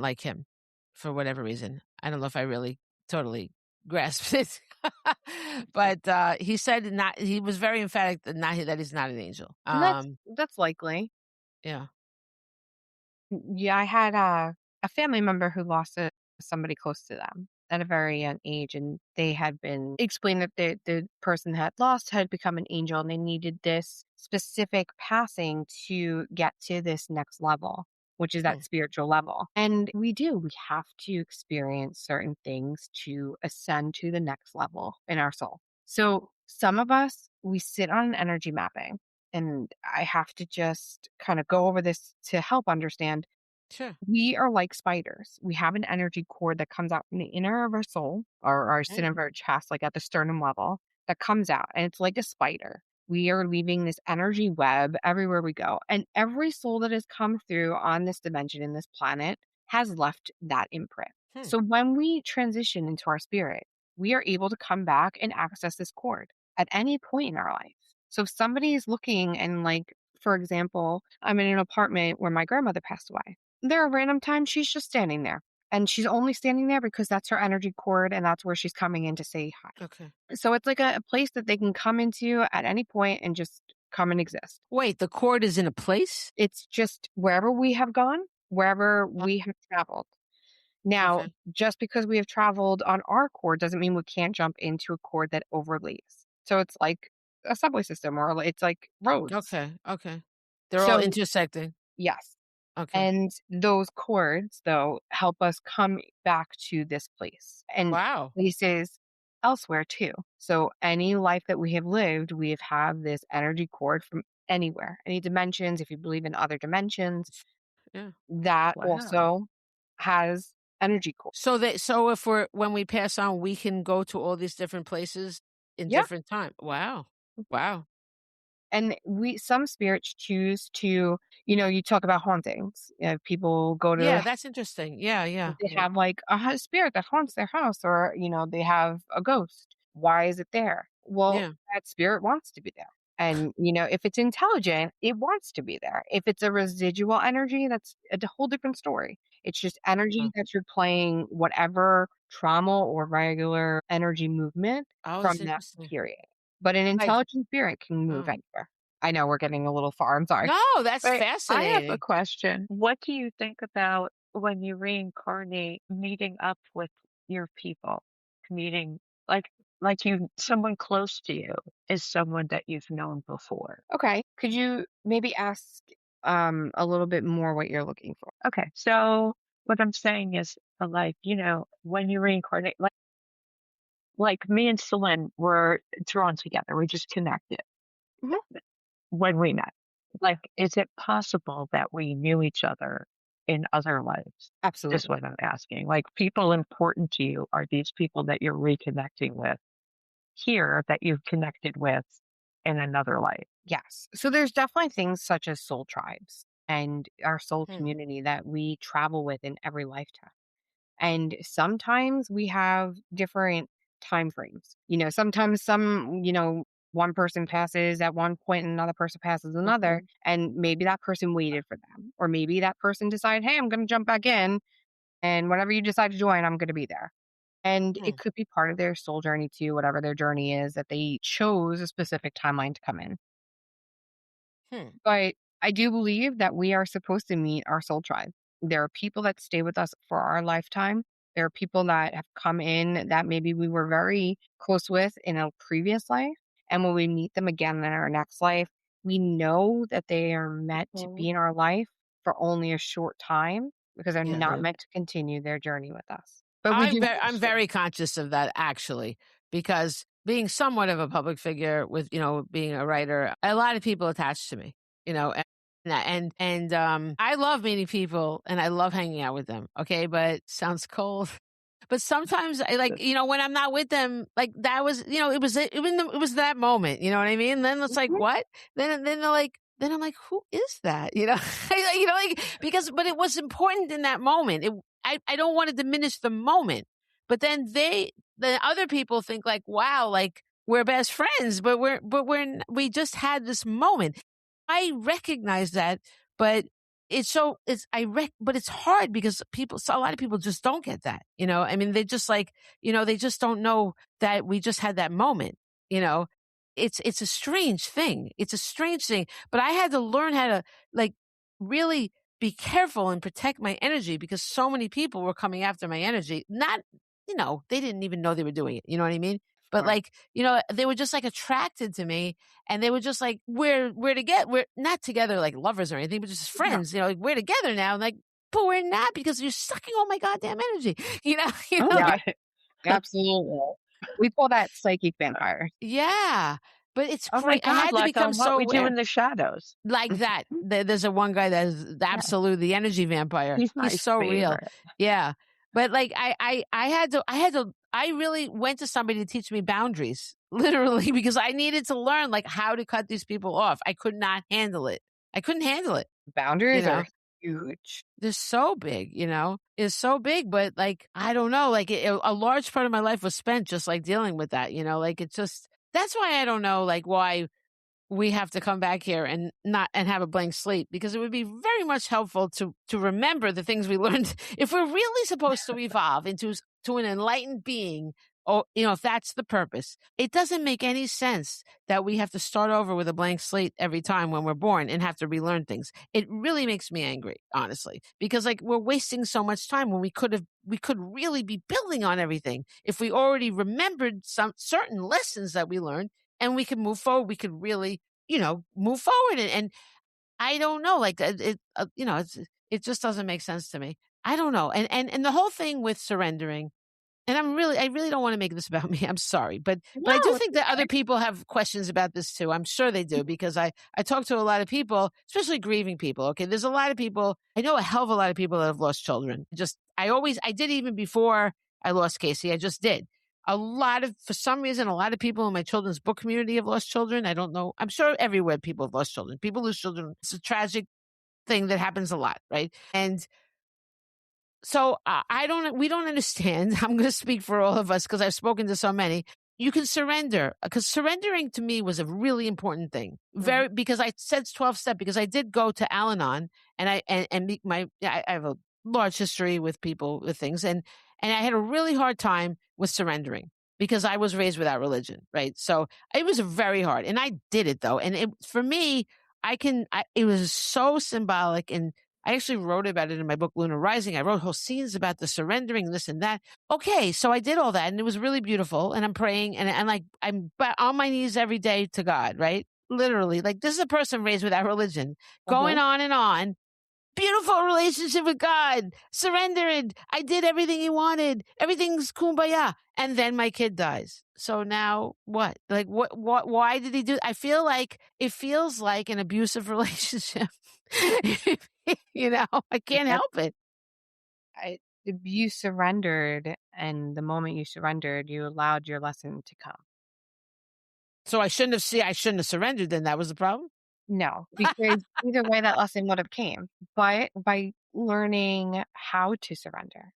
like him for whatever reason. I don't know if I really totally grasped it. But he said he was very emphatic that he's not an angel. And that's likely. Yeah. Yeah, I had a family member who lost somebody close to them at a very young age, and they had been explained that the person that had lost had become an angel, and they needed this specific passing to get to this next level, which is Hmm. that spiritual level. And we have to experience certain things to ascend to the next level in our soul. So some of us, we sit on an energy mapping, and I have to just kind of go over this to help understand. Sure. We are like spiders. We have an energy cord that comes out from the inner of our soul or our center of our chest, like at the sternum level, that comes out. And it's like a spider. We are leaving this energy web everywhere we go. And every soul that has come through on this dimension, in this planet, has left that imprint. Hmm. So when we transition into our spirit, we are able to come back and access this cord at any point in our life. So if somebody is looking and, like, for example, I'm in an apartment where my grandmother passed away. There are random times she's just standing there. And she's only standing there because that's her energy cord and that's where she's coming in to say hi. Okay. So it's like a place that they can come into at any point and just come and exist. Wait, the cord is in a place? It's just wherever we have gone, wherever Uh, we have traveled. Now, Okay. just because we have traveled on our cord doesn't mean we can't jump into a cord that overlays. So it's like a subway system or it's like roads. Okay. Okay. They're all So, intersecting. yes. Okay. And those cords, though, help us come back to this place and Wow. places elsewhere too. So any life that we have lived, we have had this energy cord from anywhere, any dimensions. If you believe in other dimensions, Yeah. that Wow. also has energy cord. So if when we pass on, we can go to all these different places in Yeah. different time. Wow. Wow. And some spirits choose to, you talk about hauntings. People go Yeah, to that's interesting. Yeah, yeah. they have like a spirit that haunts their house, or they have a ghost. Why is it there? Well, Yeah. that spirit wants to be there. And if it's intelligent, it wants to be there. If it's a residual energy, that's a whole different story. It's just energy Oh, that you're playing whatever trauma or regular energy movement oh, from that's that interesting. period. But an Like, intelligent spirit can move oh. anywhere. I know we're getting a little far. I'm sorry. No, that's Wait, I have a fascinating. question. What do you think about when you reincarnate, meeting up with your people, meeting like someone close to you is someone that you've known before? Okay. Could you maybe ask a little bit more what you're looking for? Okay, so what I'm saying is, like, when you reincarnate, like me and Selene were drawn together. We just connected Mhm. when we met. Like, is it possible that we knew each other in other lives? Just Absolutely. what I'm asking. Like, people important to you are these people that you're reconnecting with here that you've connected with in another life. Yes. So there's definitely things such as soul tribes. and our soul community that we travel with in every lifetime. And sometimes we have different time frames. Sometimes one person passes at one point and another person passes another, Mhm. and maybe that person waited for them. Or maybe that person decided, hey, I'm going to jump back in, and whenever you decide to join, I'm going to be there. And Hmm. it could be part of their soul journey too, whatever their journey is, that they chose a specific timeline to come in. Hmm. But I do believe that we are supposed to meet our soul tribe. There are people that stay with us for our lifetime. There are people that have come in that maybe we were very close with in a previous life. And when we meet them again in our next life, we know that they are meant to Mhm. be in our life for only a short time because they're Yeah. not Right. meant to continue their journey with us. But we do I'm very conscious of that actually, because being somewhat of a public figure with, being a writer, a lot of people attached to me, and I love meeting people and I love hanging out with them. Okay. But sounds cold. But sometimes I like, when I'm not with them, like that was, it was that moment, you know what I mean? Then it's like, Mhm. what? Then they're like, then I'm like, who is that? But it was important in that moment. I don't want to diminish the moment, but then the other people think like, wow, like we're best friends, but we just had this moment. I recognize that, but but it's hard because a lot of people just don't get that, I mean, they just like, they just don't know that we just had that moment, you know, it's a strange thing. It's a strange thing, but I had to learn how to like really be careful and protect my energy because so many people were coming after my energy. Not, they didn't even know they were doing it. You know what I mean? But Sure. like, they were just like attracted to me and they were just like, we're not together like lovers or anything, but just No. friends, like we're together now. And like, but we're not because you're sucking all my goddamn energy. You know, Oh, like, yeah. Absolutely. We call that psychic vampires. yeah. But it's Oh my great. I God, had to like become on What so We Do aware. in the Shadows. Like that. There's a one guy that is Yeah, absolutely the energy vampire. he's my He's so real. favorite. Yeah. But like I really went to somebody to teach me boundaries, literally, because I needed to learn like how to cut these people off. I could not handle it. I couldn't handle it, you Boundaries are know. huge. They're so big, It's so big, but like I don't know, like a large part of my life was spent just like dealing with that, like it's just that's why I don't know like why we have to come back here and not and have a blank slate because it would be very much helpful to remember the things we learned if we're really supposed to evolve to an enlightened being, or if that's the purpose. It doesn't make any sense that we have to start over with a blank slate every time when we're born and have to relearn things. It really makes me angry, honestly, because like we're wasting so much time when we could really be building on everything if we already remembered some certain lessons that we learned and we could move forward. We could really, move forward. And I don't know, like it just doesn't make sense to me. I don't know. And the whole thing with surrendering, and I really don't want to make this about me. I'm sorry, but I do No, think that other people have questions about this too. I'm sure they do because I talk to a lot of people, especially grieving people. Okay, there's a lot of people. I know a hell of a lot of people that have lost children. I did even before I lost Casey. I just did. For some reason, a lot of people in my children's book community have lost children. I don't know. I'm sure everywhere people have lost children. People lose children. It's a tragic thing that happens a lot, right? And so we don't understand. I'm going to speak for all of us because I've spoken to so many. You can surrender because surrendering to me was a really important thing. Mhm. Because I said 12 step because I did go to Al-Anon and I have a large history with people with things and I had a really hard time with surrendering because I was raised without religion, right? So it was very hard and I did it though. And for me, it was so symbolic and I actually wrote about it in my book, Lunar Rising. I wrote whole scenes about the surrendering, this and that. Okay, so I did all that and it was really beautiful. And I'm praying and like I'm on my knees every day to God, right? Literally, like this is a person raised without religion, going Mhm. on and on. Beautiful relationship with God, surrendered. I did everything he wanted. Everything's kumbaya. And then my kid dies. So now what? Like why did he do? I feel like it feels like an abusive relationship. I can't Yep. help it. You surrendered, and the moment you surrendered, you allowed your lesson to come. So I shouldn't have surrendered then. That was the problem. No, because either way that lesson would have came. But by learning how to surrender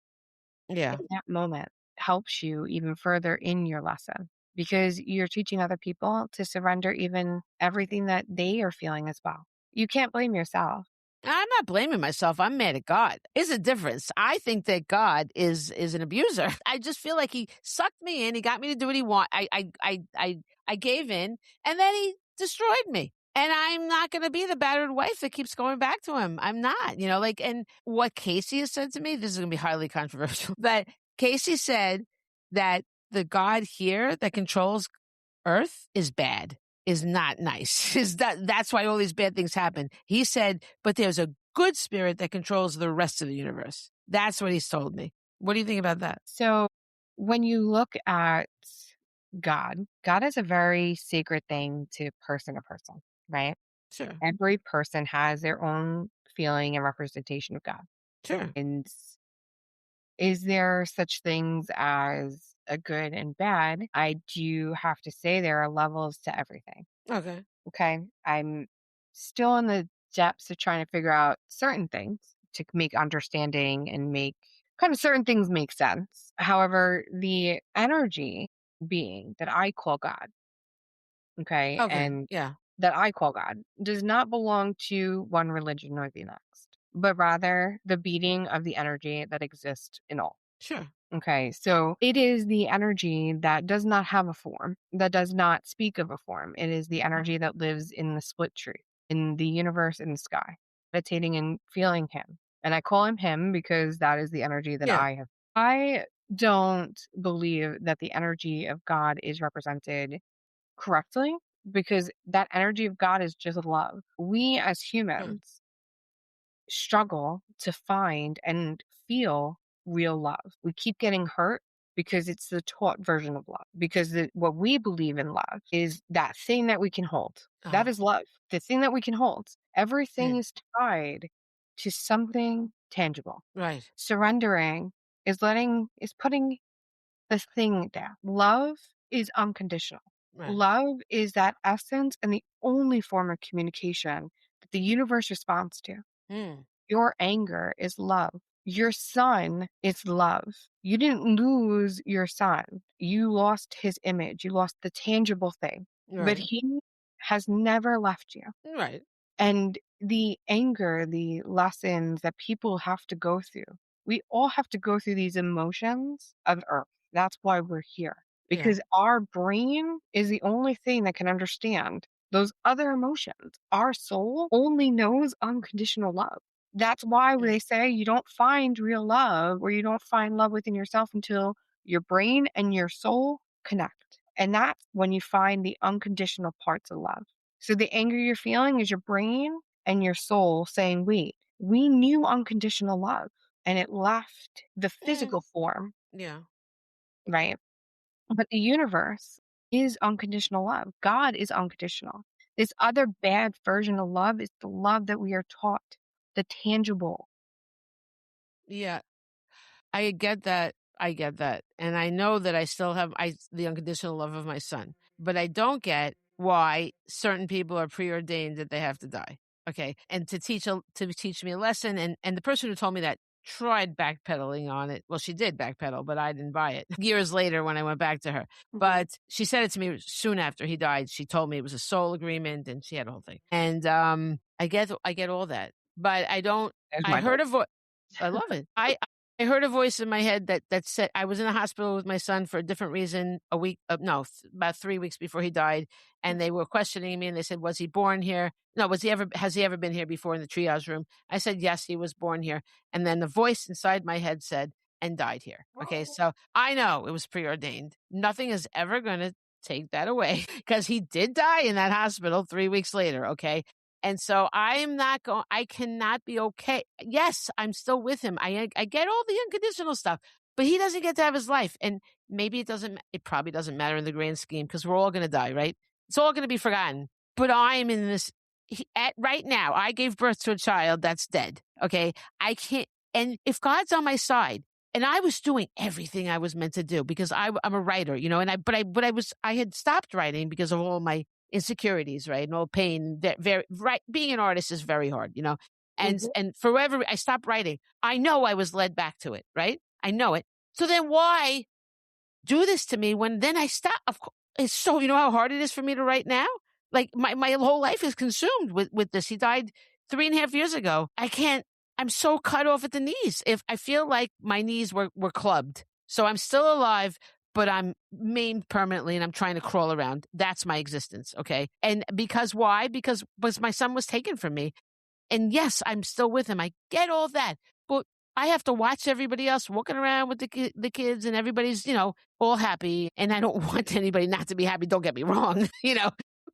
Yeah. in that moment helps you even further in your lesson because you're teaching other people to surrender even everything that they are feeling as well. You can't blame yourself. I'm not blaming myself. I'm mad at God. It's a difference. I think that God is an abuser. I just feel like he sucked me in. He got me to do what he want. I gave in, and then he destroyed me. And I'm not going to be the battered wife that keeps going back to him. I'm not, like, and what Casey has said to me, this is going to be highly controversial, but Casey said that the God here that controls Earth is bad, is not nice. That's why all these bad things happen. He said, but there's a good spirit that controls the rest of the universe. That's what he's told me. What do you think about that? So when you look at God is a very sacred thing to person, right? Sure. Every person has their own feeling and representation of God. Sure. And is there such things as a good and bad? I do have to say there are levels to everything. Okay. Okay. I'm still in the depths of trying to figure out certain things to make understanding and make kind of certain things make sense. However, the energy being that I call God, okay, Okay. and Yeah. that I call God does not belong to one religion or the next, but rather the beating of the energy that exists in all. Sure. Okay, so it is the energy that does not have a form, that does not speak of a form. It is the energy that lives in the split tree, in the universe, in the sky, meditating and feeling Him. And I call Him because that is the energy that Yeah. I have. I don't believe that the energy of God is represented correctly because that energy of God is just love. We as humans struggle to find and feel real love. We keep getting hurt because it's the taught version of love. Because what we believe in love is that thing that we can hold. That is love. The thing that we can hold. Everything Right. is tied to something tangible. Right. Surrendering is putting the thing down. Love is unconditional. Right. Love is that essence and the only form of communication that the universe responds to. Mm. Your anger is love. Your son is love. You didn't lose your son. You lost his image. You lost the tangible thing. But Right. he has never left you. Right. And the anger, the lessons that people have to go through, we all have to go through these emotions of earth. That's why we're here. Yeah. Because our brain is the only thing that can understand those other emotions. Our soul only knows unconditional love. That's why Mm. they say you don't find real love or you don't find love within yourself until your brain and your soul connect. And that's when you find the unconditional parts of love. So the anger you're feeling is your brain and your soul saying, wait, we knew unconditional love and it left the physical form, Yeah. right? But the universe is unconditional love. God is unconditional. This other bad version of love is the love that we are taught, the tangible. Yeah. I get that. I get that. And I know that I still have the unconditional love of my son. But I don't get why certain people are preordained that they have to die. Okay. And to teach me a lesson. And the person who told me that tried backpedaling on it. Well, she did backpedal, but I didn't buy it. Years later when I went back to her. But she said it to me soon after he died. She told me it was a soul agreement and she had a whole thing. And I get all that. But I don't There's I my heard vote. a voice. I love it. I heard a voice in my head that said I was in the hospital with my son for a different reason about 3 weeks before he died. And they were questioning me and they said, was he born here? No, has he ever been here before in the triage room? I said, yes, he was born here. And then the voice inside my head said, and died here. Okay. So I know it was preordained. Nothing is ever going to take that away because he did die in that hospital 3 weeks later. Okay. And so I cannot be okay. Yes, I'm still with him. I get all the unconditional stuff, but he doesn't get to have his life. And maybe it probably doesn't matter in the grand scheme because we're all going to die, right? It's all going to be forgotten. But I'm in this, right now, I gave birth to a child that's dead. Okay. I can't, and if God's on my side, and I was doing everything I was meant to do because I'm a writer, and I had stopped writing because of all my insecurities, right? And all pain. That very right. Being an artist is very hard, And Mhm. and forever I stopped writing. I know I was led back to it, right? I know it. So then why do this to me when then I stop? Of course, it's so you know how hard it is for me to write now. Like my whole life is consumed with this. He died 3.5 years ago. I can't. I'm so cut off at the knees. If I feel like my knees were clubbed, so I'm still alive, but I'm maimed permanently, and I'm trying to crawl around. That's my existence. Okay, and because why? Because my son was taken from me. And yes, I'm still with him. I get all that. But I have to watch everybody else walking around with the kids and everybody's, all happy. And I don't want anybody not to be happy. Don't get me wrong,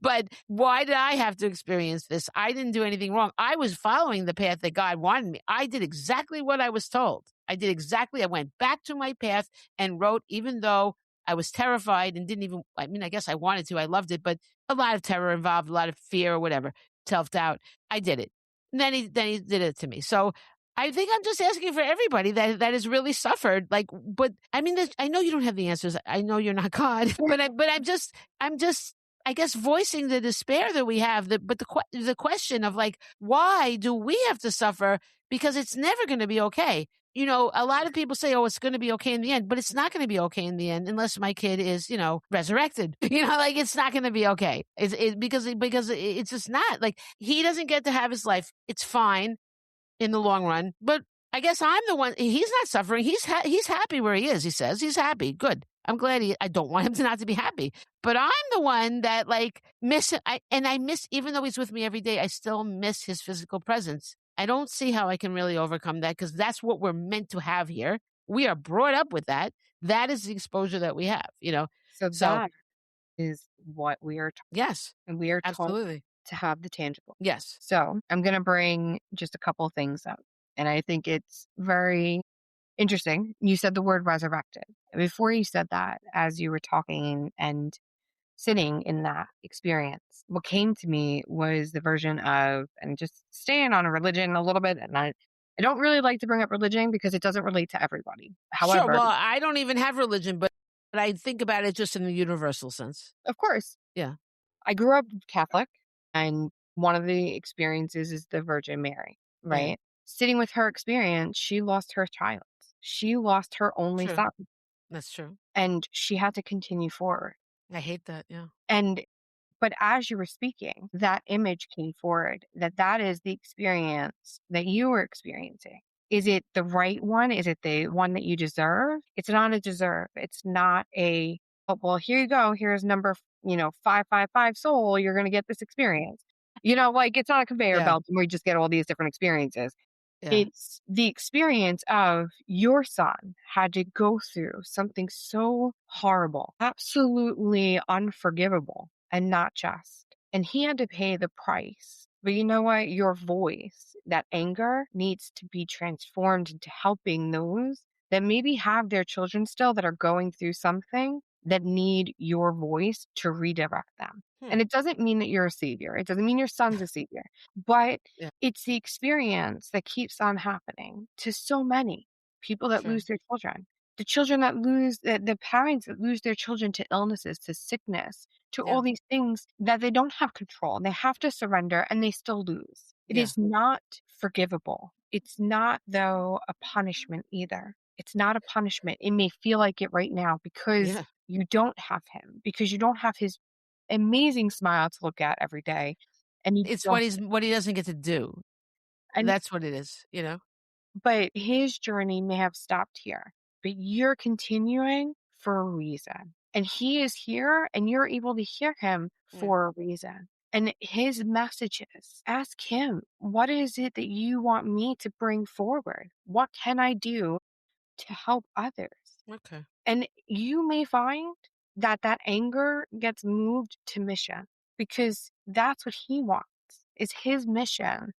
But why did I have to experience this? I didn't do anything wrong. I was following the path that God wanted me. I did exactly what I was told. I went back to my path and wrote, even though I was terrified and I guess I wanted to. I loved it, but a lot of terror involved, a lot of fear or whatever, self doubt. I did it. And then he did it to me. So I think I'm just asking for everybody that has really suffered. Like, but I mean, I know you don't have the answers. I know you're not God, I'm just, I guess, voicing the despair that we have. The question of like, why do we have to suffer? Because it's never going to be okay. A lot of people say, "Oh, it's going to be okay in the end," but it's not going to be okay in the end unless my kid is, resurrected. Like it's not going to be okay. Because it's just not like he doesn't get to have his life. It's fine in the long run, but I guess I'm the one. He's not suffering. He's happy where he is. He says he's happy. Good. I'm glad I don't want him to not to be happy, but I'm the one that like miss it. I miss, even though he's with me every day, I still miss his physical presence. I don't see how I can really overcome that because that's what we're meant to have here. We are brought up with that. That is the exposure that we have. So So that is what we are taught. yes, And we are taught absolutely. to have the tangible. Yes. So I'm going to bring just a couple things up. And I think it's very interesting. You said the word resurrected. Before you said that, as you were talking and sitting in that experience, what came to me was the version of, and just staying on a religion a little bit. And I don't really like to bring up religion because it doesn't relate to everybody. Sure. However, Well, I don't even have religion, but I think about it just in the universal sense. of course, Yeah. I grew up Catholic, and one of the experiences is the Virgin Mary, Yeah. right? Sitting with her experience, she lost her child. She lost her only True. son, That's true. and she had to continue forward. I hate that. Yeah. And but as you were speaking, that image came forward that is the experience that you were experiencing. Is it the right one? Is it the one that you deserve? It's not a deserve. It's not a, oh, well, here you go. Here's number, 555 soul. You're going to get this experience. Like it's not a conveyor Yeah. belt where you just get all these different experiences. Yeah. It's the experience of your son had to go through something so horrible, absolutely unforgivable, and not just. And he had to pay the price. But you know what? Your voice, that anger needs to be transformed into helping those that maybe have their children still that are going through something that need your voice to redirect them. Hmm. And it doesn't mean that you're a savior. It doesn't mean your son's a savior, but Yeah. it's the experience that keeps on happening to so many people that Sure. lose their children. The children that lose, the parents that lose their children to illnesses, to sickness, to Yeah. all these things that they don't have control. They have to surrender and they still lose. It Yeah. is not forgivable. It's not, though, a punishment either. It's not a punishment. It may feel like it right now because Yeah. you don't have him, because you don't have his amazing smile to look at every day. And you It's don't, what he doesn't get to do. and That's what it is. but his journey may have stopped here, but you're continuing for a reason. And he is here and you're able to hear him Yeah. for a reason. And his messages, ask him, what is it that you want me to bring forward? What can I do to help others? Okay. And you may find that anger gets moved to mission, because that's what he wants, is his mission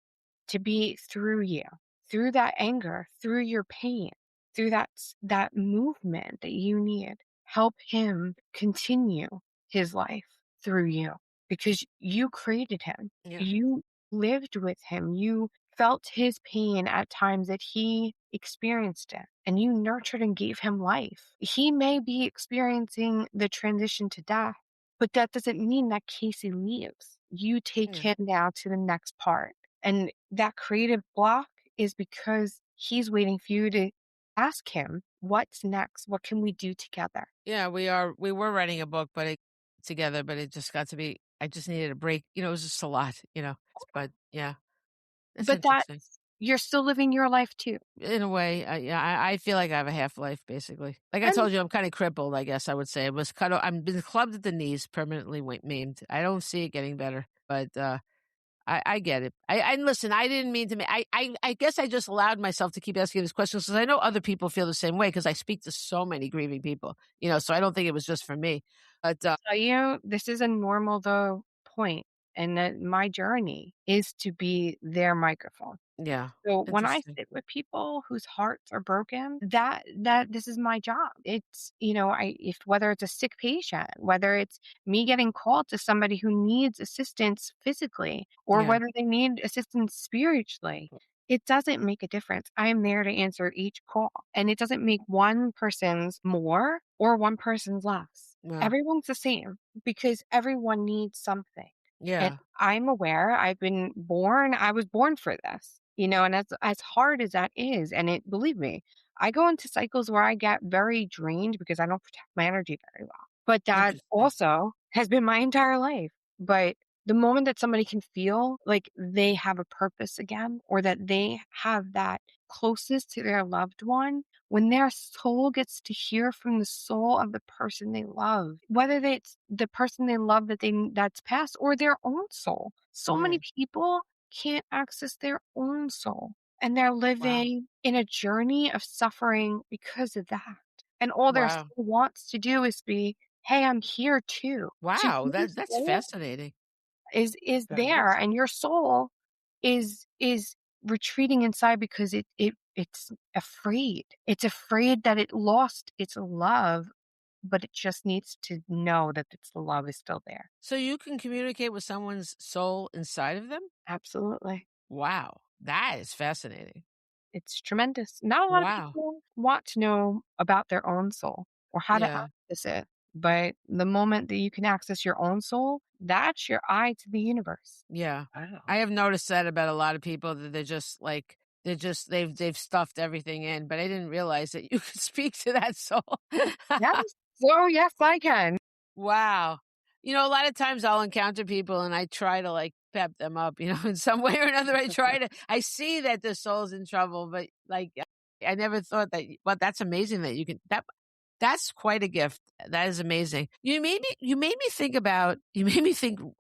to be through you, through that anger, through your pain, through that movement that you need. Help him continue his life through you, because you created him. Yeah. You lived with him. You felt his pain at times that he experienced it, and you nurtured and gave him life. He may be experiencing the transition to death, But that doesn't mean that Casey leaves. You take Yeah. him now to the next part. And that creative block is because he's waiting for you to ask him, what's next? What can we do together? Yeah, we were writing a book, but together, but it just got to be, I just needed a break. It was just a lot, but yeah, it's But interesting. you're still living your life too. In a way, yeah, I feel like I have a half life, basically. Like I And told you, I'm kind of crippled, I guess I would say. I was cut off. I've been clubbed at the knees, permanently maimed. I don't see it getting better, but I get it. I listen. I didn't mean to. I guess I just allowed myself to keep asking these questions because I know other people feel the same way because I speak to so many grieving people. So I don't think it was just for me. But tell you, this is a normal though point. And that my journey is to be their microphone. yeah, So when I interesting. sit with people whose hearts are broken, that this is my job. It's, if whether it's a sick patient, whether it's me getting called to somebody who needs assistance physically, or Yeah, whether they need assistance spiritually, it doesn't make a difference. I am there to answer each call, and it doesn't make one person's more or one person's less. well, Everyone's the same because everyone needs something. And yeah, I'm aware I was born for this, and as hard as that is, and believe me, I go into cycles where I get very drained because I don't protect my energy very well. But that interesting. also has been my entire life. But the moment that somebody can feel like they have a purpose again, or that they have that closest to their loved one, when their soul gets to hear from the soul of the person they love, whether it's the person they love that's passed or their own soul. So many Mm, people can't access their own soul, and they're wow, living in a journey of suffering because of that. And all their wow, soul wants to do is be, hey, I'm here too. So wow. your That's soul fascinating. is That there, is. and your soul is retreating inside because it's afraid. It's afraid that it lost its love, but it just needs to know that its love is still there. So you can communicate with someone's soul inside of them? Absolutely. Wow, that is fascinating. It's tremendous. Not a lot of Wow. people want to know about their own soul or how to Yeah, access it. But the moment that you can access your own soul, that's your eye to the universe. yeah. I Wow. have noticed that about a lot of people that they're just like they've stuffed everything in, but I didn't realize that you could speak to that soul. Yes. So yes, I can. Wow. A lot of times I'll encounter people and I try to like pep them up, in some way or another. I see that the soul's in trouble, but like I never thought that, but that's amazing that you can, that's quite a gift. That is amazing. You made me think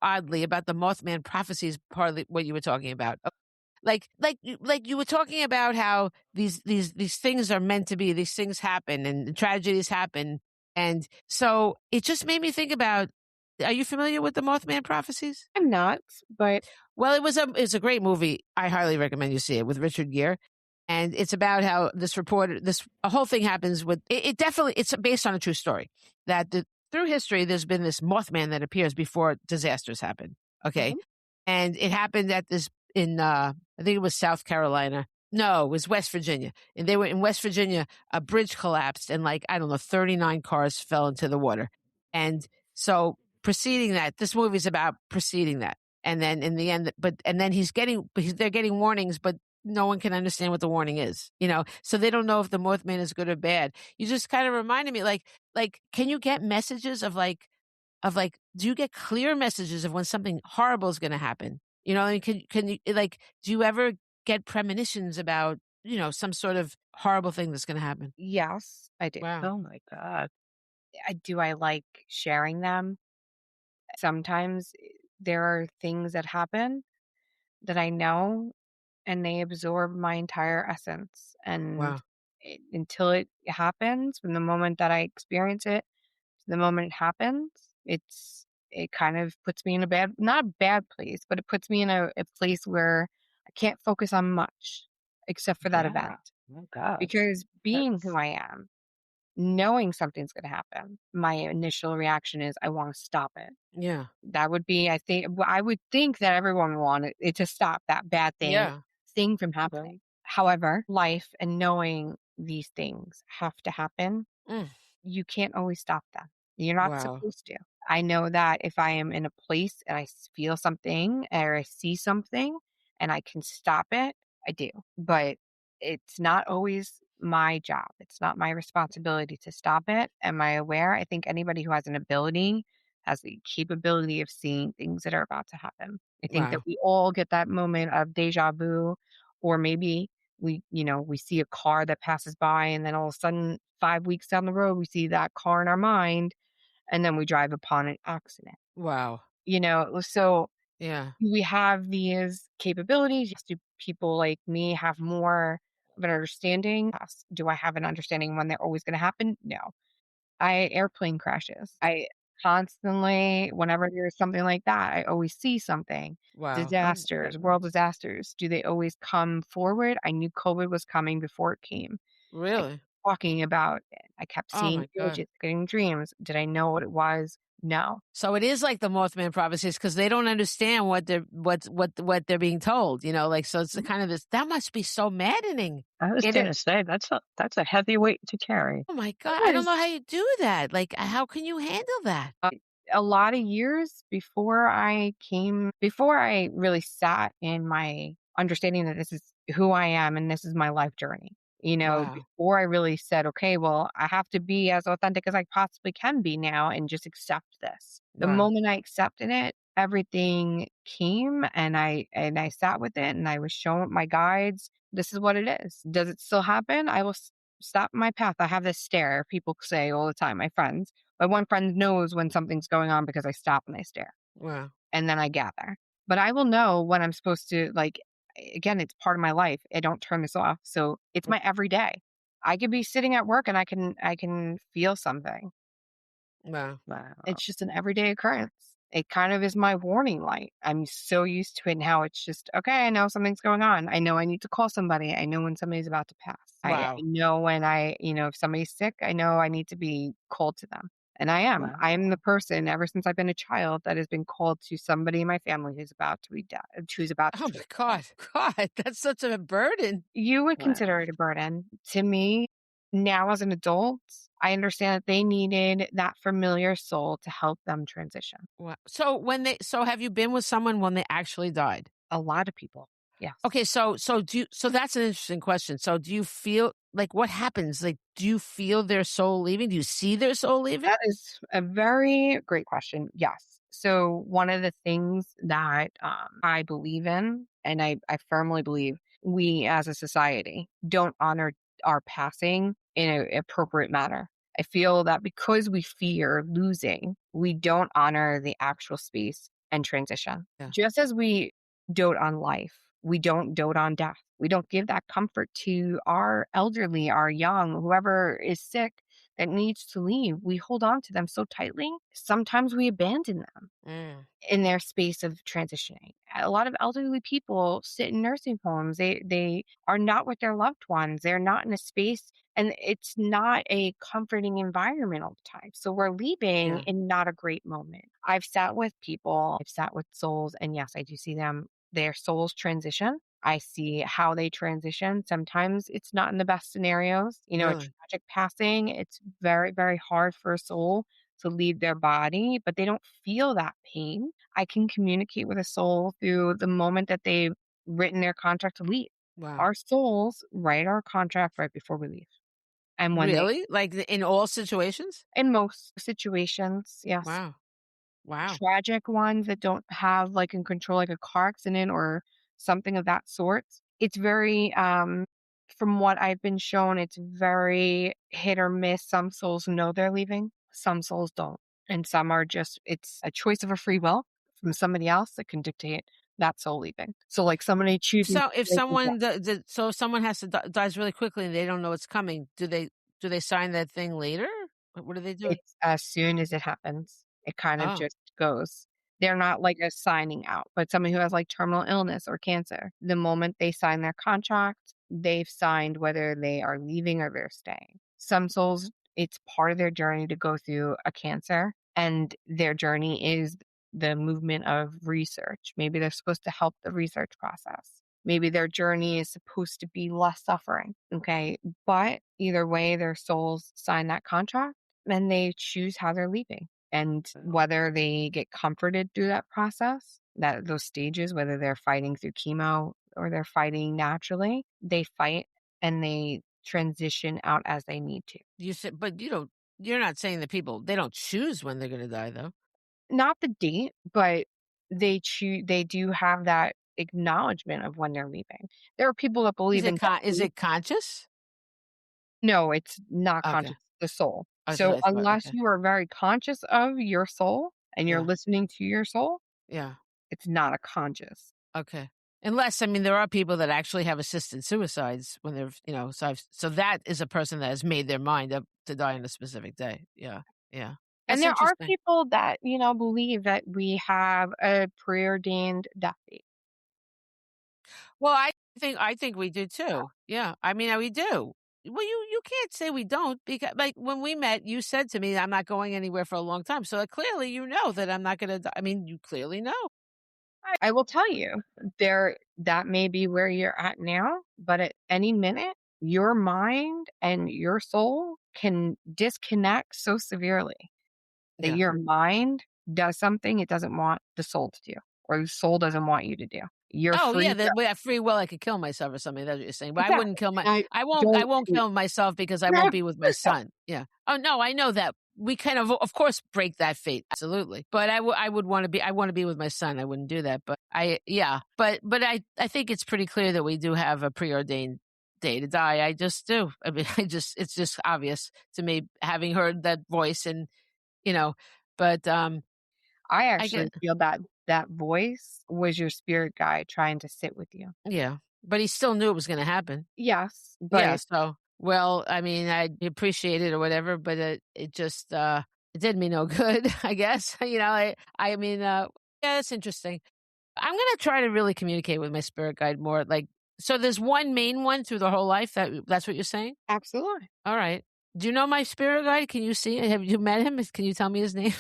oddly about the Mothman prophecies part of what you were talking about. Like you were talking about how these things are meant to be, these things happen and tragedies happen. And so it just made me think about, are you familiar with the Mothman prophecies? I'm not, but Well, it's a great movie. I highly recommend you see it with Richard Gere. And it's about how this a whole thing happens with it definitely it's based on a true story that through history there's been this Mothman that appears before disasters happen. Okay. mhm, And it happened at this in I think it was South Carolina. No, it was West Virginia. And they were in West Virginia, a bridge collapsed and like, I don't know, 39 cars fell into the water. And so preceding that, this movie's about preceding that. And then in the end, and then they're getting warnings, but no one can understand what the warning is, so they don't know if the Mothman is good or bad. You just kind of reminded me, like, can you get messages of like, do you get clear messages of when something horrible is going to happen? I mean, can you, like, do you ever get premonitions about, some sort of horrible thing that's going to happen? yes, I do. Wow. Oh my God. I like sharing them. Sometimes there are things that happen that I know, and they absorb my entire essence. And Wow. until it happens, from the moment that I experience it to the moment it happens, it kind of puts me in not a bad place, but it puts me in a place where I can't focus on much except for that Yeah. event. Oh God. Because being who That's I am, knowing something's going to happen, my initial reaction is I want to stop it. Yeah. That would be, I would think that everyone wanted it to stop that bad Yeah. thing from right. happening. However, life and knowing these things have to happen. Mm. You can't always stop them. You're not Wow. supposed to. I know that if I am in a place and I feel something or I see something and I can stop it, I do. But it's not always my job. It's not my responsibility to stop it. Am I aware? I think anybody who has an ability has the capability of seeing things that are about to happen. I think that Wow. we all get that moment of deja vu, or maybe we see a car that passes by and then all of a sudden 5 weeks down the road, we see that car in our mind and then we drive upon an accident. Wow. So Yeah. we have these capabilities. Do people like me have more of an understanding? Yes. Do I have an understanding when they're always going to happen? No. I airplane crashes. I constantly, whenever there's something like that, I always see something. Wow. Disasters, world disasters. Do they always come forward? I knew COVID was coming before it came. I kept Really? talking about it. I kept Oh seeing my God. images, getting dreams. Did I know what it was? No. So it is like the Mothman prophecies because they don't understand what they're being told, like, so it's the kind of this that must be so maddening. I was It is. gonna say that's a heavy weight to carry. Oh my God. I It don't is. know how you do that. Like, how can you handle that? A lot of years before I really sat in my understanding that this is who I am and this is my life journey. Wow. Before I really said, okay, well, I have to be as authentic as I possibly can be now and just accept this. The Wow. moment I accepted it, everything came and I sat with it and I was shown my guides. This is what it is. Does it still happen? I will stop my path. I have this stare. People say all the time, my friends. My one friend knows when something's going on because I stop and I stare Wow. and then I gather. But I will know when I'm supposed to, like, again, it's part of my life. I don't turn this off. So it's my everyday. I could be sitting at work and I can feel something. Wow. Wow. It's just an everyday occurrence. It kind of is my warning light. I'm so used to it now. It's just, okay, I know something's going on. I know I need to call somebody. I know when somebody's about to pass. I Wow. know when if somebody's sick, I know I need to be called to them. And I am. I am the Wow. person ever since I've been a child that has been called to somebody in my family who's about to be who's about to Oh my transition. God. God, that's such a burden. You would consider Wow. it a burden. To me, now as an adult, I understand that they needed that familiar soul to help them transition. Wow. So have you been with someone when they actually died? A lot of people. Yes. Okay, so that's an interesting question. So do you feel like what happens? Like, do you feel their soul leaving? Do you see their soul leaving? That is a very great question. Yes. So, one of the things that I believe in, and I firmly believe we as a society don't honor our passing in an appropriate manner. I feel that because we fear losing, we don't honor the actual space and transition. Yeah. Just as we dote on life, we don't dote on death. We don't give that comfort to our elderly, our young, whoever is sick that needs to leave. We hold on to them so tightly. Sometimes we abandon them Mm, in their space of transitioning. A lot of elderly people sit in nursing homes. They are not with their loved ones. They're not in a space and it's not a comforting environment all the time. So we're leaving yeah. in not a great moment. I've sat with people, I've sat with souls, and yes, I do see them, their souls transition. I see how they transition. Sometimes it's not in the best scenarios. A Really? tragic passing, it's very, very hard for a soul to leave their body, but they don't feel that pain. I can communicate with a soul through the moment that they've written their contract to leave. Wow. Our souls write our contract right before we leave. And Really? Like in all situations? in most situations, yes, Wow. Wow. tragic ones that don't have like in control, like a car accident or something of that sort, it's very, from what I've been shown, it's very hit or miss. Some souls know they're leaving, some souls don't. And some are just, it's a choice of a free will from somebody else that can dictate that soul leaving. So, like somebody choosing So to if stay with someone so if someone has to dies really quickly and they don't know what's coming, do they sign that thing later? What do they do? it's as soon as it happens, it kind of Oh, just goes. They're not like a signing out, but someone who has like terminal illness or cancer, the moment they sign their contract, they've signed whether they are leaving or they're staying. Some souls, it's part of their journey to go through a cancer, and their journey is the movement of research. Maybe they're supposed to help the research process. Maybe their journey is supposed to be less suffering. Okay. But either way, their souls sign that contract and they choose how they're leaving. And whether they get comforted through that process, those stages, whether they're fighting through chemo or they're fighting naturally, they fight and they transition out as they need to. You said, but you're not saying that they don't choose when they're going to die, though. Not the date, but they do have that acknowledgement of when they're leaving. There are people that believe Is it conscious? No, it's not Okay. conscious, the soul. That's So what I thought. unless Okay. you are very conscious of your soul and you're Yeah. listening to your soul, Yeah. it's not a conscious. Okay. Unless, I mean, there are people that actually have assisted suicides when they're, so that is a person that has made their mind up to die on a specific day. Yeah. Yeah. And That's there are interesting. people that, believe that we have a preordained death date. Well, I think we do too. Yeah. I mean, we do. Well, you can't say we don't, because like when we met, you said to me, I'm not going anywhere for a long time. So clearly you know that I'm not going to die. I mean, you clearly know. I will tell you, that may be where you're at now, but at any minute, your mind and your soul can disconnect so severely that Yeah. your mind does something it doesn't want the soul to do, or the soul doesn't want you to do. You're free. Yeah, that way at free will I could kill myself or something. That's what you're saying. But I wouldn't kill Exactly. I won't kill myself because I won't be with my son. Yeah. Oh no, I know that. We kind of course break that fate. Absolutely. But I want to be with my son. I wouldn't do that. But but I think it's pretty clear that we do have a preordained day to die. I just do. I mean, it's just obvious to me, having heard that voice and, but, I actually feel that voice was your spirit guide trying to sit with you. yeah, but he still knew it was going to happen. Yes, but Yeah. So, well, I mean, I appreciate it or whatever, but it just, it did me no good, I guess. I mean, yeah, that's interesting. I'm going to try to really communicate with my spirit guide more. Like, so there's one main one through the whole life. That's what you're saying? absolutely. All right. Do you know my spirit guide? Can you see? Have you met him? Can you tell me his name?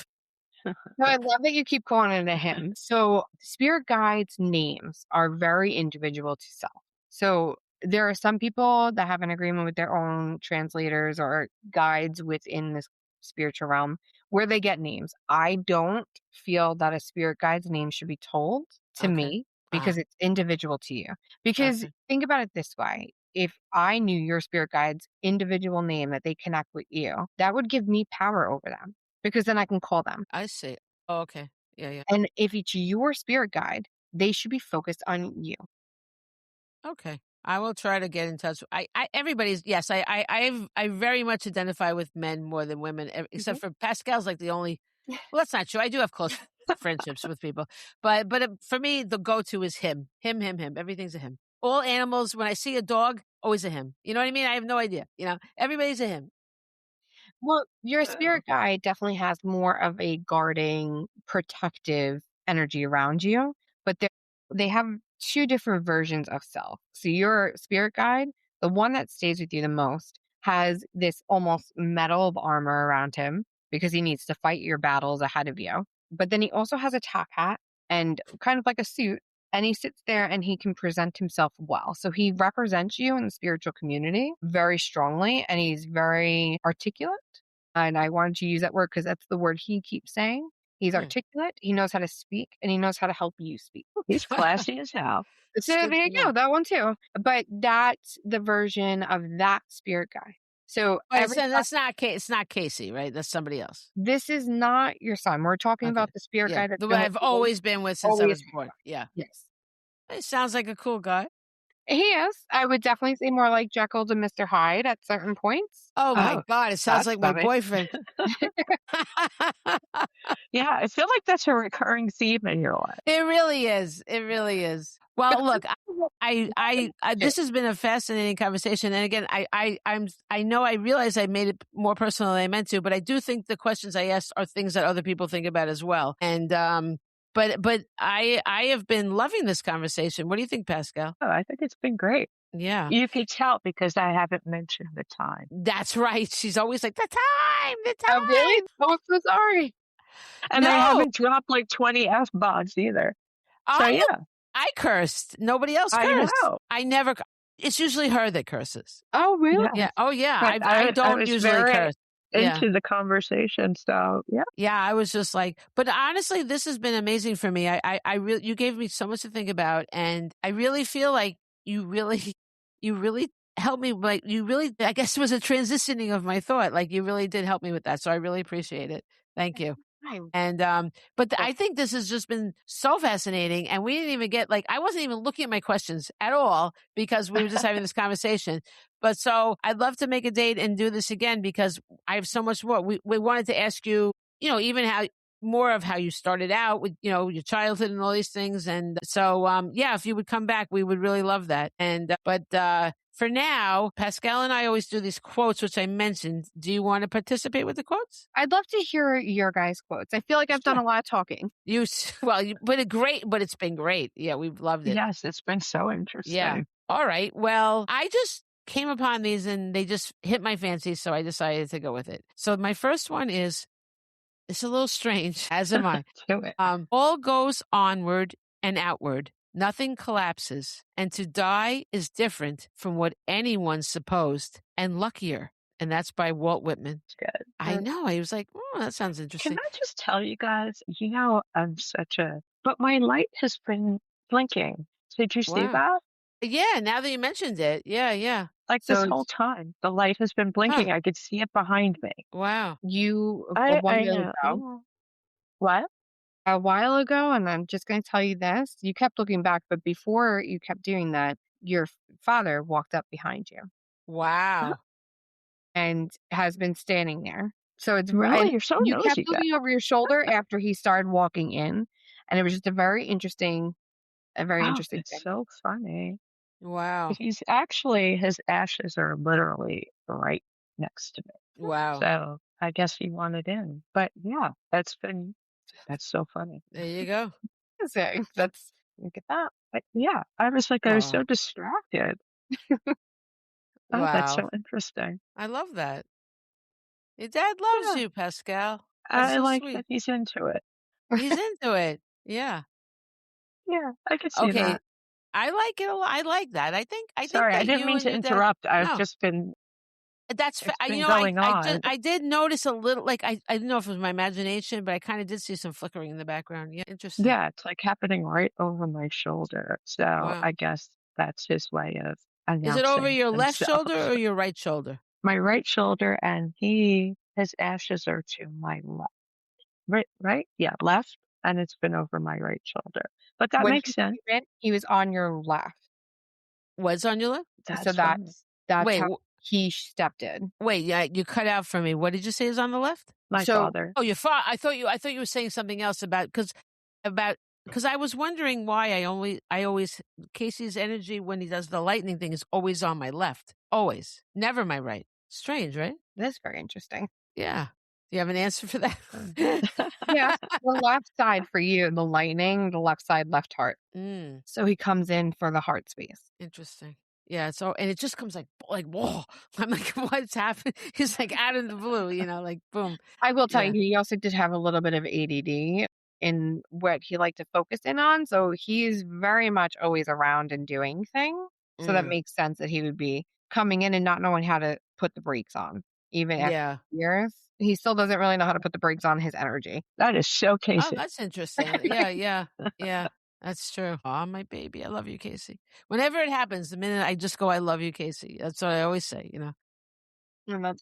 No, I love that you keep calling into him. So spirit guides' names are very individual to self. So there are some people that have an agreement with their own translators or guides within this spiritual realm where they get names. I don't feel that a spirit guide's name should be told to Okay. me because it's individual to you. Because Okay. think about it this way. If I knew your spirit guide's individual name that they connect with you, that would give me power over them because then I can call them. I see. Oh, okay. Yeah, yeah. And if it's your spirit guide, they should be focused on you. Okay. I will try to get in touch. Everybody's, yes, I very much identify with men more than women, except for Pascal's like the only, well, that's not true. I do have close friendships with people, but for me, the go-to is him. Everything's a him. All animals, when I see a dog, always a him. You know what I mean? I have no idea. Everybody's a him. Well, your spirit guide definitely has more of a guarding, protective energy around you, but they have two different versions of self. So your spirit guide, the one that stays with you the most, has this almost metal of armor around him because he needs to fight your battles ahead of you. But then he also has a top hat and kind of like a suit, and he sits there and he can present himself well. So he represents you in the spiritual community very strongly, and he's very articulate. And I wanted to use that word because that's the word he keeps saying. He's articulate, he knows how to speak, and he knows how to help you speak. He's classy as hell. So there you go, that one too. But that's the version of that spirit guide. So That's not it's not Casey, right? That's somebody else. This is not your son. We're talking about the spirit guide that's the way I've always been with since I was born. Yeah. Yes. It sounds like a cool guy. He is. I would definitely say more like Jekyll to Mr. Hyde at certain points. Oh my God, it sounds like my boyfriend. Yeah, I feel like that's a recurring theme in your life. It really is. It really is. Well, look, I this has been a fascinating conversation, and again, I know I realize I made it more personal than I meant to, but I do think the questions I asked are things that other people think about as well, and but I have been loving this conversation. What do you think, Pascale? Oh, I think it's been great. Yeah. You could tell because I haven't mentioned the time. That's right. She's always like, the time. Oh, really? I'm so sorry. And I haven't dropped like 20 F-bombs either. So, yeah. I cursed. Nobody else cursed. I know. I never. It's usually her that curses. Oh, really? Yeah. Oh, yeah. I don't usually curse. Yeah. into the conversation. So yeah. Yeah, I was just like, but honestly, this has been amazing for me. I really, you gave me so much to think about, and I really feel like you really, you really helped me. Like you really, I guess it was a transitioning of my thought. Like you really did help me with that, so I really appreciate it. Thank you. Fine. And but I think this has just been so fascinating, and we didn't even get like I wasn't even looking at my questions at all because we were just having this conversation. But so I'd love to make a date and do this again because I have so much more. We wanted to ask you, even how more of how you started out with, your childhood and all these things. And so, yeah, if you would come back, we would really love that. And, but for now, Pascal and I always do these quotes, which I mentioned. Do you want to participate with the quotes? I'd love to hear your guys' quotes. I feel like I've done Sure. a lot of talking. But it's been great. Yeah, we've loved it. Yes, it's been so interesting. Yeah. All right. Well, I just came upon these and they just hit my fancy. So I decided to go with it. So my first one is, it's a little strange, as am I. Do it. All goes onward and outward. Nothing collapses. And to die is different from what anyone supposed and luckier. And that's by Walt Whitman. It's good. I know. I was like, oh, that sounds interesting. Can I just tell you guys, I'm but my light has been blinking. Did you see Wow. that? Yeah, now that you mentioned it. Yeah. Like So this whole time, the light has been blinking. I could see it behind me. Wow. you a I while know. ago, What? a while ago, and I'm just going to tell you this: you kept looking back, but before you kept doing that, your father walked up behind you Wow. and has been standing there. So it's Really? and You're so you kept nosy, guys. looking over your shoulder after he started walking in, and it was just a very interesting Oh, thing. it's so funny. Wow. His ashes are literally right next to me. Wow. So I guess he wanted in. But yeah, that's so funny. There you go. So that's look at that. But yeah, I was so Aw. distracted. Oh, that's Wow. so interesting. I love that. Your dad loves Yeah, you, Pascal. That's I so like sweet. that he's into it. He's into it. Yeah. Yeah, I could see Okay. that. I like it a lot. I like that. I think Sorry, I that didn't you mean and to your dad. interrupt. I've No, just been, that's it's been I going on. I did notice a little. Like I didn't know if it was my imagination, but I kind of did see some flickering in the background. Yeah, interesting. Yeah, it's like happening right over my shoulder. So Wow. I guess that's his way of Is it over announcing your left himself. shoulder or your right shoulder? My right shoulder, and his ashes are to my left. Right? Yeah, left, and it's been over my right shoulder. But that When makes he sense. came in, he was on your left. What's on your left? So That's funny. that's Wait, how he stepped in. wait. Yeah, you cut out for me. What did you say is on the left? My So father. Oh, your father. I thought you were saying something else because I was wondering why I always Casey's energy when he does the lightning thing is always on my left, always, never my right. Strange, right? that's very interesting. Yeah. Do you have an answer for that? Yeah, the left side for you, the lightning, the left side, left heart. So he comes in for the heart space. Interesting. Yeah. So and it just comes like whoa. I'm like, what's happened? He's like out of the blue, like boom. I will tell Yeah. you, he also did have a little bit of ADD in what he liked to focus in on. So he's very much always around and doing things. So that Mm. makes sense that he would be coming in and not knowing how to put the brakes on. Even after Yeah. years, he still doesn't really know how to put the brakes on his energy. That is so Oh, Casey. that's interesting. Yeah. That's true. Oh, my baby. I love you, Casey. Whenever it happens, the minute I just go, I love you, Casey. That's what I always say, And that's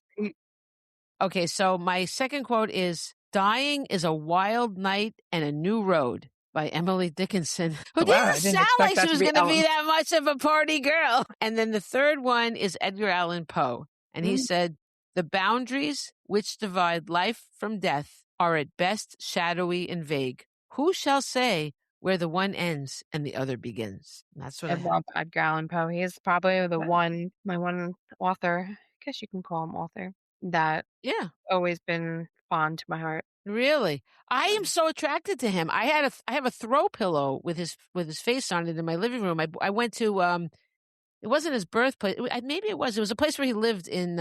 Okay, so my second quote is dying is a wild night and a new road by Emily Dickinson, who Wow, I didn't didn't sound expect like that she to was be going to be Ellen. that much of a party girl. And then the third one is Edgar Allan Poe. And he said, the boundaries which divide life from death are at best shadowy and vague. Who shall say where the one ends and the other begins? And that's what I I have. love Edgar Allan Poe. He is probably Wow. my one author. I guess you can call him author. That Yeah. always been fond to my heart. Really, I am so attracted to him. I have a throw pillow with his face on it in my living room. I went to it wasn't his birthplace. Maybe it was. It was a place where he lived in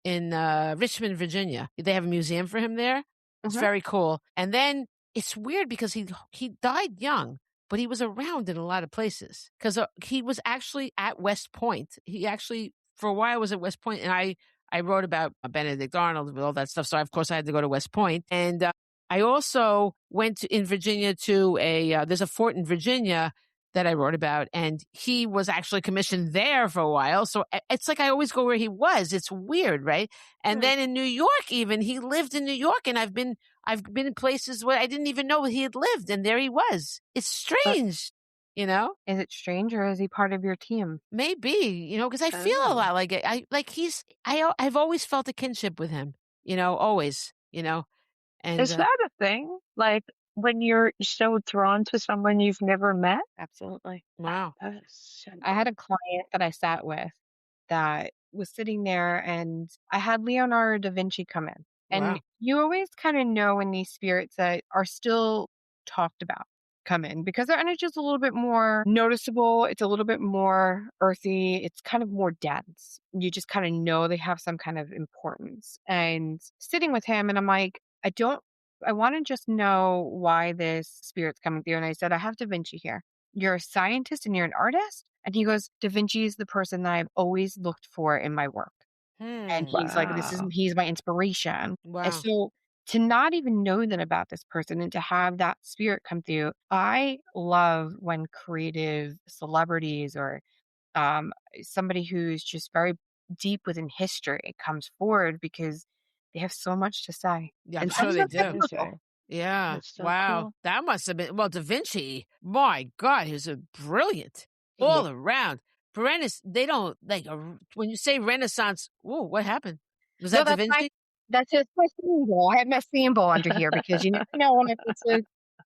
Richmond, Virginia. They have a museum for him there. It's very cool. And then it's weird because he died young, but he was around in a lot of places because he was actually at West Point. He actually for a while was at West Point, and I wrote about Benedict Arnold and all that stuff. So, of course, I had to go to West Point. And I also went in Virginia to there's a fort in Virginia that I wrote about, and he was actually commissioned there for a while. So it's like I always go where he was. It's weird, right? And then in New York, even he lived in New York, and I've been in places where I didn't even know he had lived, and there he was. It's strange, you know. Is it strange, or is he part of your team? Maybe, you know, because I feel a lot like it. I've always felt a kinship with him, you know, always, you know. And Is that a thing? Like when you're so drawn to someone you've never met? Absolutely. wow, That is so I had a client that I sat with that was sitting there, and I had Leonardo da Vinci come in. And wow, you always kind of know when these spirits that are still talked about come in, because their energy is a little bit more noticeable. It's a little bit more earthy. It's kind of more dense. You just kind of know they have some kind of importance. And sitting with him, and I'm like, I want to just know why this spirit's coming through. And I said, I have Da Vinci here. You're a scientist and you're an artist? And he goes, Da Vinci is the person that I've always looked for in my work. And he's like, wow. he's my inspiration. And wow. so to not even know that about this person and to have that spirit come through, I love when creative celebrities or somebody who's just very deep within history comes forward, because they have so much to say. Yeah, I'm And some sure of they them do. technical. Amazing. Yeah, That's so wow, cool. that must have been Da Vinci. My God, he was a brilliant Yeah. all around. Perennis, they don't like when you say Renaissance. Whoa, what happened? Was No, that Da Vinci? that's my symbol. I have my symbol under here because you never know when it's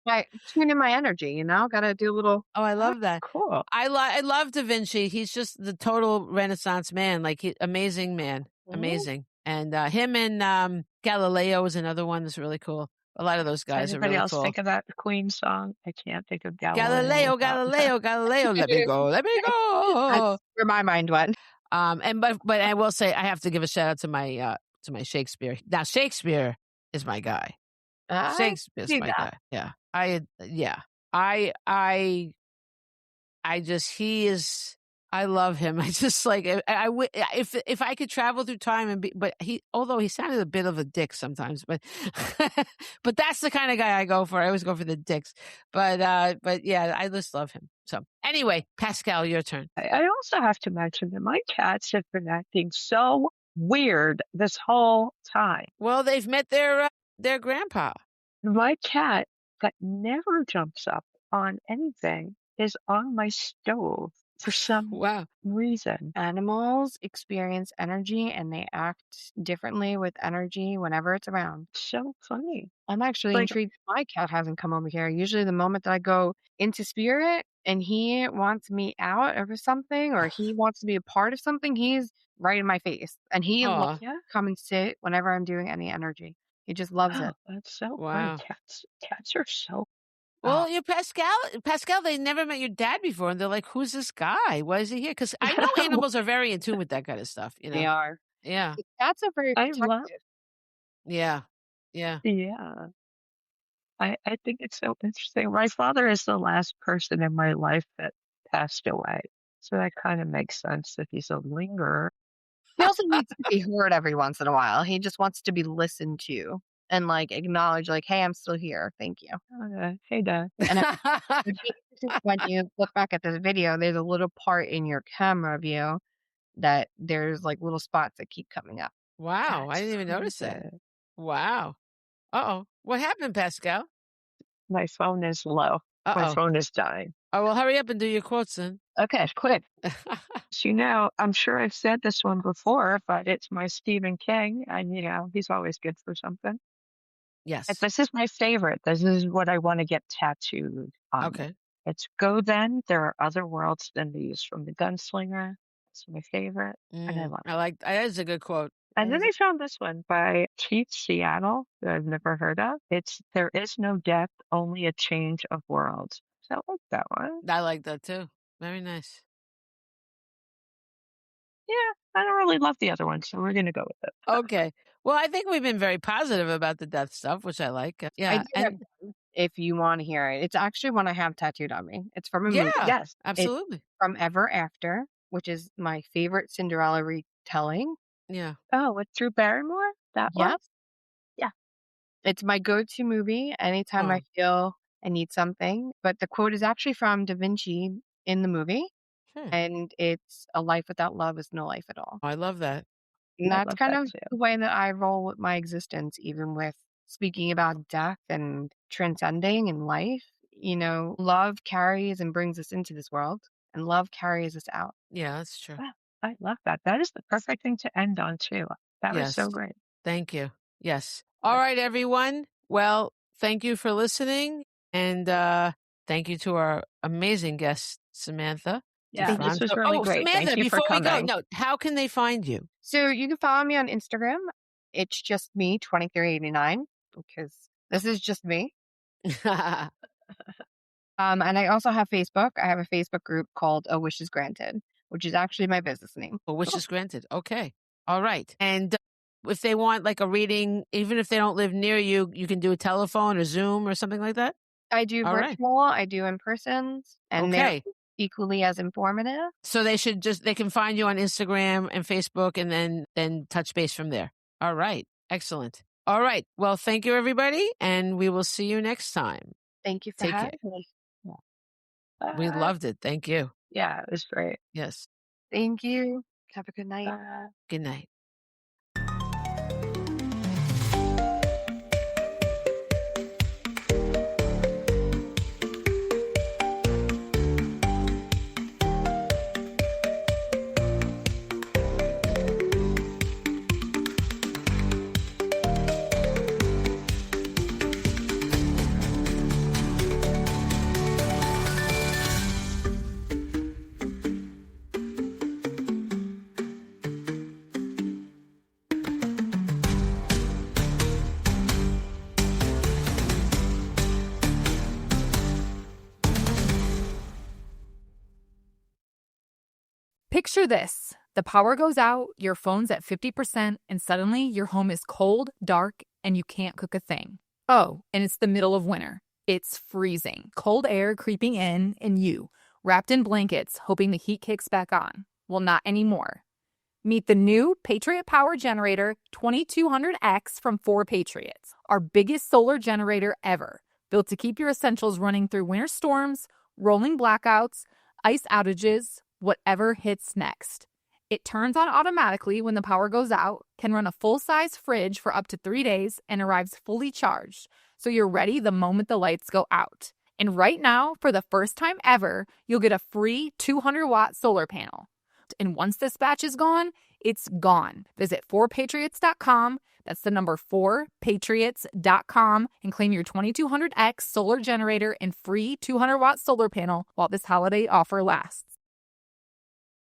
my tune in my energy, gotta do a little. Oh, I love that. Cool. I love Da Vinci. He's just the total Renaissance man. Like amazing man, Mhm. amazing. And him and Galileo is another one that's really cool. A lot of those Does guys are anybody really else cool. think of that Queen song? I can't think of Galileo Galileo, without that. Galileo, Galileo, let me go, let me go. That's where my mind went. And but I will say I have to give a shout out to my Shakespeare. Now Shakespeare is my guy. I Shakespeare's see my that. guy. Yeah. I just he is I love him. I just like if I could travel through time and be but he although he sounded a bit of a dick sometimes, but but that's the kind of guy I go for. I always go for the dicks. But yeah, I just love him. So anyway, Pascal, your turn. I also have to mention that my cats have been acting so weird this whole time. Well, they've met their grandpa. My cat that never jumps up on anything is on my stove for some Wow. reason. Animals experience energy and they act differently with energy whenever it's around. So funny. I'm actually Like, intrigued my cat hasn't come over here. Usually the moment that I go into spirit and he wants me out of something or he wants to be a part of something, he's right in my face. And he loves Oh, to come and sit whenever I'm doing any energy. He just loves oh, it. that's so funny. wow. Cats are so, uh, Well, you Pascal, they never met your dad before, and they're like, "Who's this guy? Why is he here?" Because I know animals are very in tune with that kind of stuff. You They know? are. Yeah, The cats are very I love, protective. yeah, yeah. yeah. I think it's so interesting. My father is the last person in my life that passed away. So that kind of makes sense that he's a lingerer. He also needs to be heard every once in a while. He just wants to be listened to and like acknowledge, like, hey, I'm still here. Thank you. Hey, Dad. And it'd be interesting when you look back at this video, there's a little part in your camera view that there's like little spots that keep coming up. Wow, I That's didn't even notice that. crazy. Wow. Uh-oh, what happened, Pascal? My phone is low. My Uh-oh. phone is dying. Oh, well, hurry up and do your quotes then. Okay, quick. So, I'm sure I've said this one before, but it's my Stephen King, and he's always good for something. But Yes. this is my favorite. This is what I want to get tattooed on me. Okay. It's "Go then, there are other worlds than these" from The Gunslinger. It's my favorite, and I love it. That is a good quote. And then I found this one by Keith Seattle, that I've never heard of. It's "There is no death, only a change of worlds." So I like that one. I like that too. Very nice. Yeah, I don't really love the other one, so we're gonna go with it. Okay. Well, I think we've been very positive about the death stuff, which I like. I Yeah, do have one if you want to hear it. It's actually one I have tattooed on me. It's from a movie. Yes. It's absolutely. from Ever After, which is my favorite Cinderella retelling. Yeah. Oh, with Drew Barrymore? That one? Yep. Yeah. It's my go-to movie anytime I Oh. feel I need something. But the quote is actually from Da Vinci in the movie, Hmm. and it's "A life without love is no life at all." I love that. And I that's love kind that of the too. way that I roll with my existence, even with speaking about death and transcending in life. Love carries and brings us into this world, and love carries us out. Yeah, that's true. Ah, I love that. That is the perfect thing to end on too. That was Yes. so great. Thank you. Yes. All right, everyone. Well, thank you for listening. And thank you to our amazing guest, Samantha Yeah, this was Difronzo. really Oh, great. Thank Samantha, you for before we go, coming. no, how can they find you? So you can follow me on Instagram. It's just me, 2389, because this is just me. And I also have Facebook. I have a Facebook group called A Wish is Granted, which is actually my business name. Well, wish is granted. Okay. All right. And if they want like a reading, even if they don't live near you, you can do a telephone or Zoom or something like that? I do All right. virtual, I do in persons, and they're Okay. equally as informative. So they can find you on Instagram and Facebook and then touch base from there. All right. Excellent. All right. Well, thank you everybody and we will see you next time. Thank you for Take care. having me. We Bye. loved it. Thank you. Yeah, it was great. Yes. Thank you. Have a good night. Bye. Good night. Picture this. The power goes out, your phone's at 50%, and suddenly your home is cold, dark, and you can't cook a thing. Oh, and it's the middle of winter. It's freezing. Cold air creeping in, and you, wrapped in blankets, hoping the heat kicks back on. Well, not anymore. Meet the new Patriot Power Generator 2200X from 4Patriots, our biggest solar generator ever, built to keep your essentials running through winter storms, rolling blackouts, ice outages, whatever hits next. It turns on automatically when the power goes out, can run a full-size fridge for up to 3 days, and arrives fully charged, so you're ready the moment the lights go out. And right now, for the first time ever, you'll get a free 200-watt solar panel. And once this batch is gone, it's gone. Visit 4patriots.com. That's the number 4patriots.com and claim your 2200X solar generator and free 200-watt solar panel while this holiday offer lasts.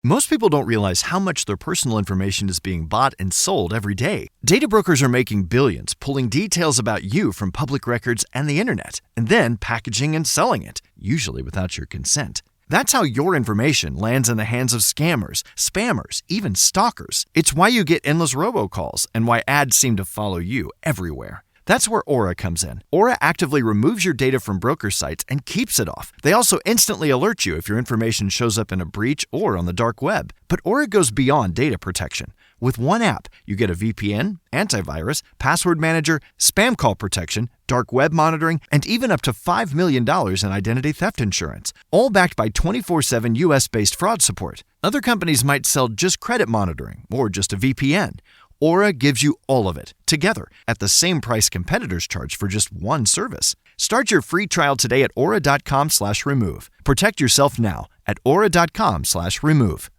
Most people don't realize how much their personal information is being bought and sold every day. Data brokers are making billions pulling details about you from public records and the internet, and then packaging and selling it, usually without your consent. That's how your information lands in the hands of scammers, spammers, even stalkers. It's why you get endless robocalls and why ads seem to follow you everywhere. That's where Aura comes in. Aura actively removes your data from broker sites and keeps it off. They also instantly alert you if your information shows up in a breach or on the dark web. But Aura goes beyond data protection. With one app, you get a VPN, antivirus, password manager, spam call protection, dark web monitoring, and even up to $5 million in identity theft insurance, all backed by 24/7 US-based fraud support. Other companies might sell just credit monitoring or just a VPN. Aura gives you all of it, together, at the same price competitors charge for just one service. Start your free trial today at aura.com/remove. Protect yourself now at aura.com/remove.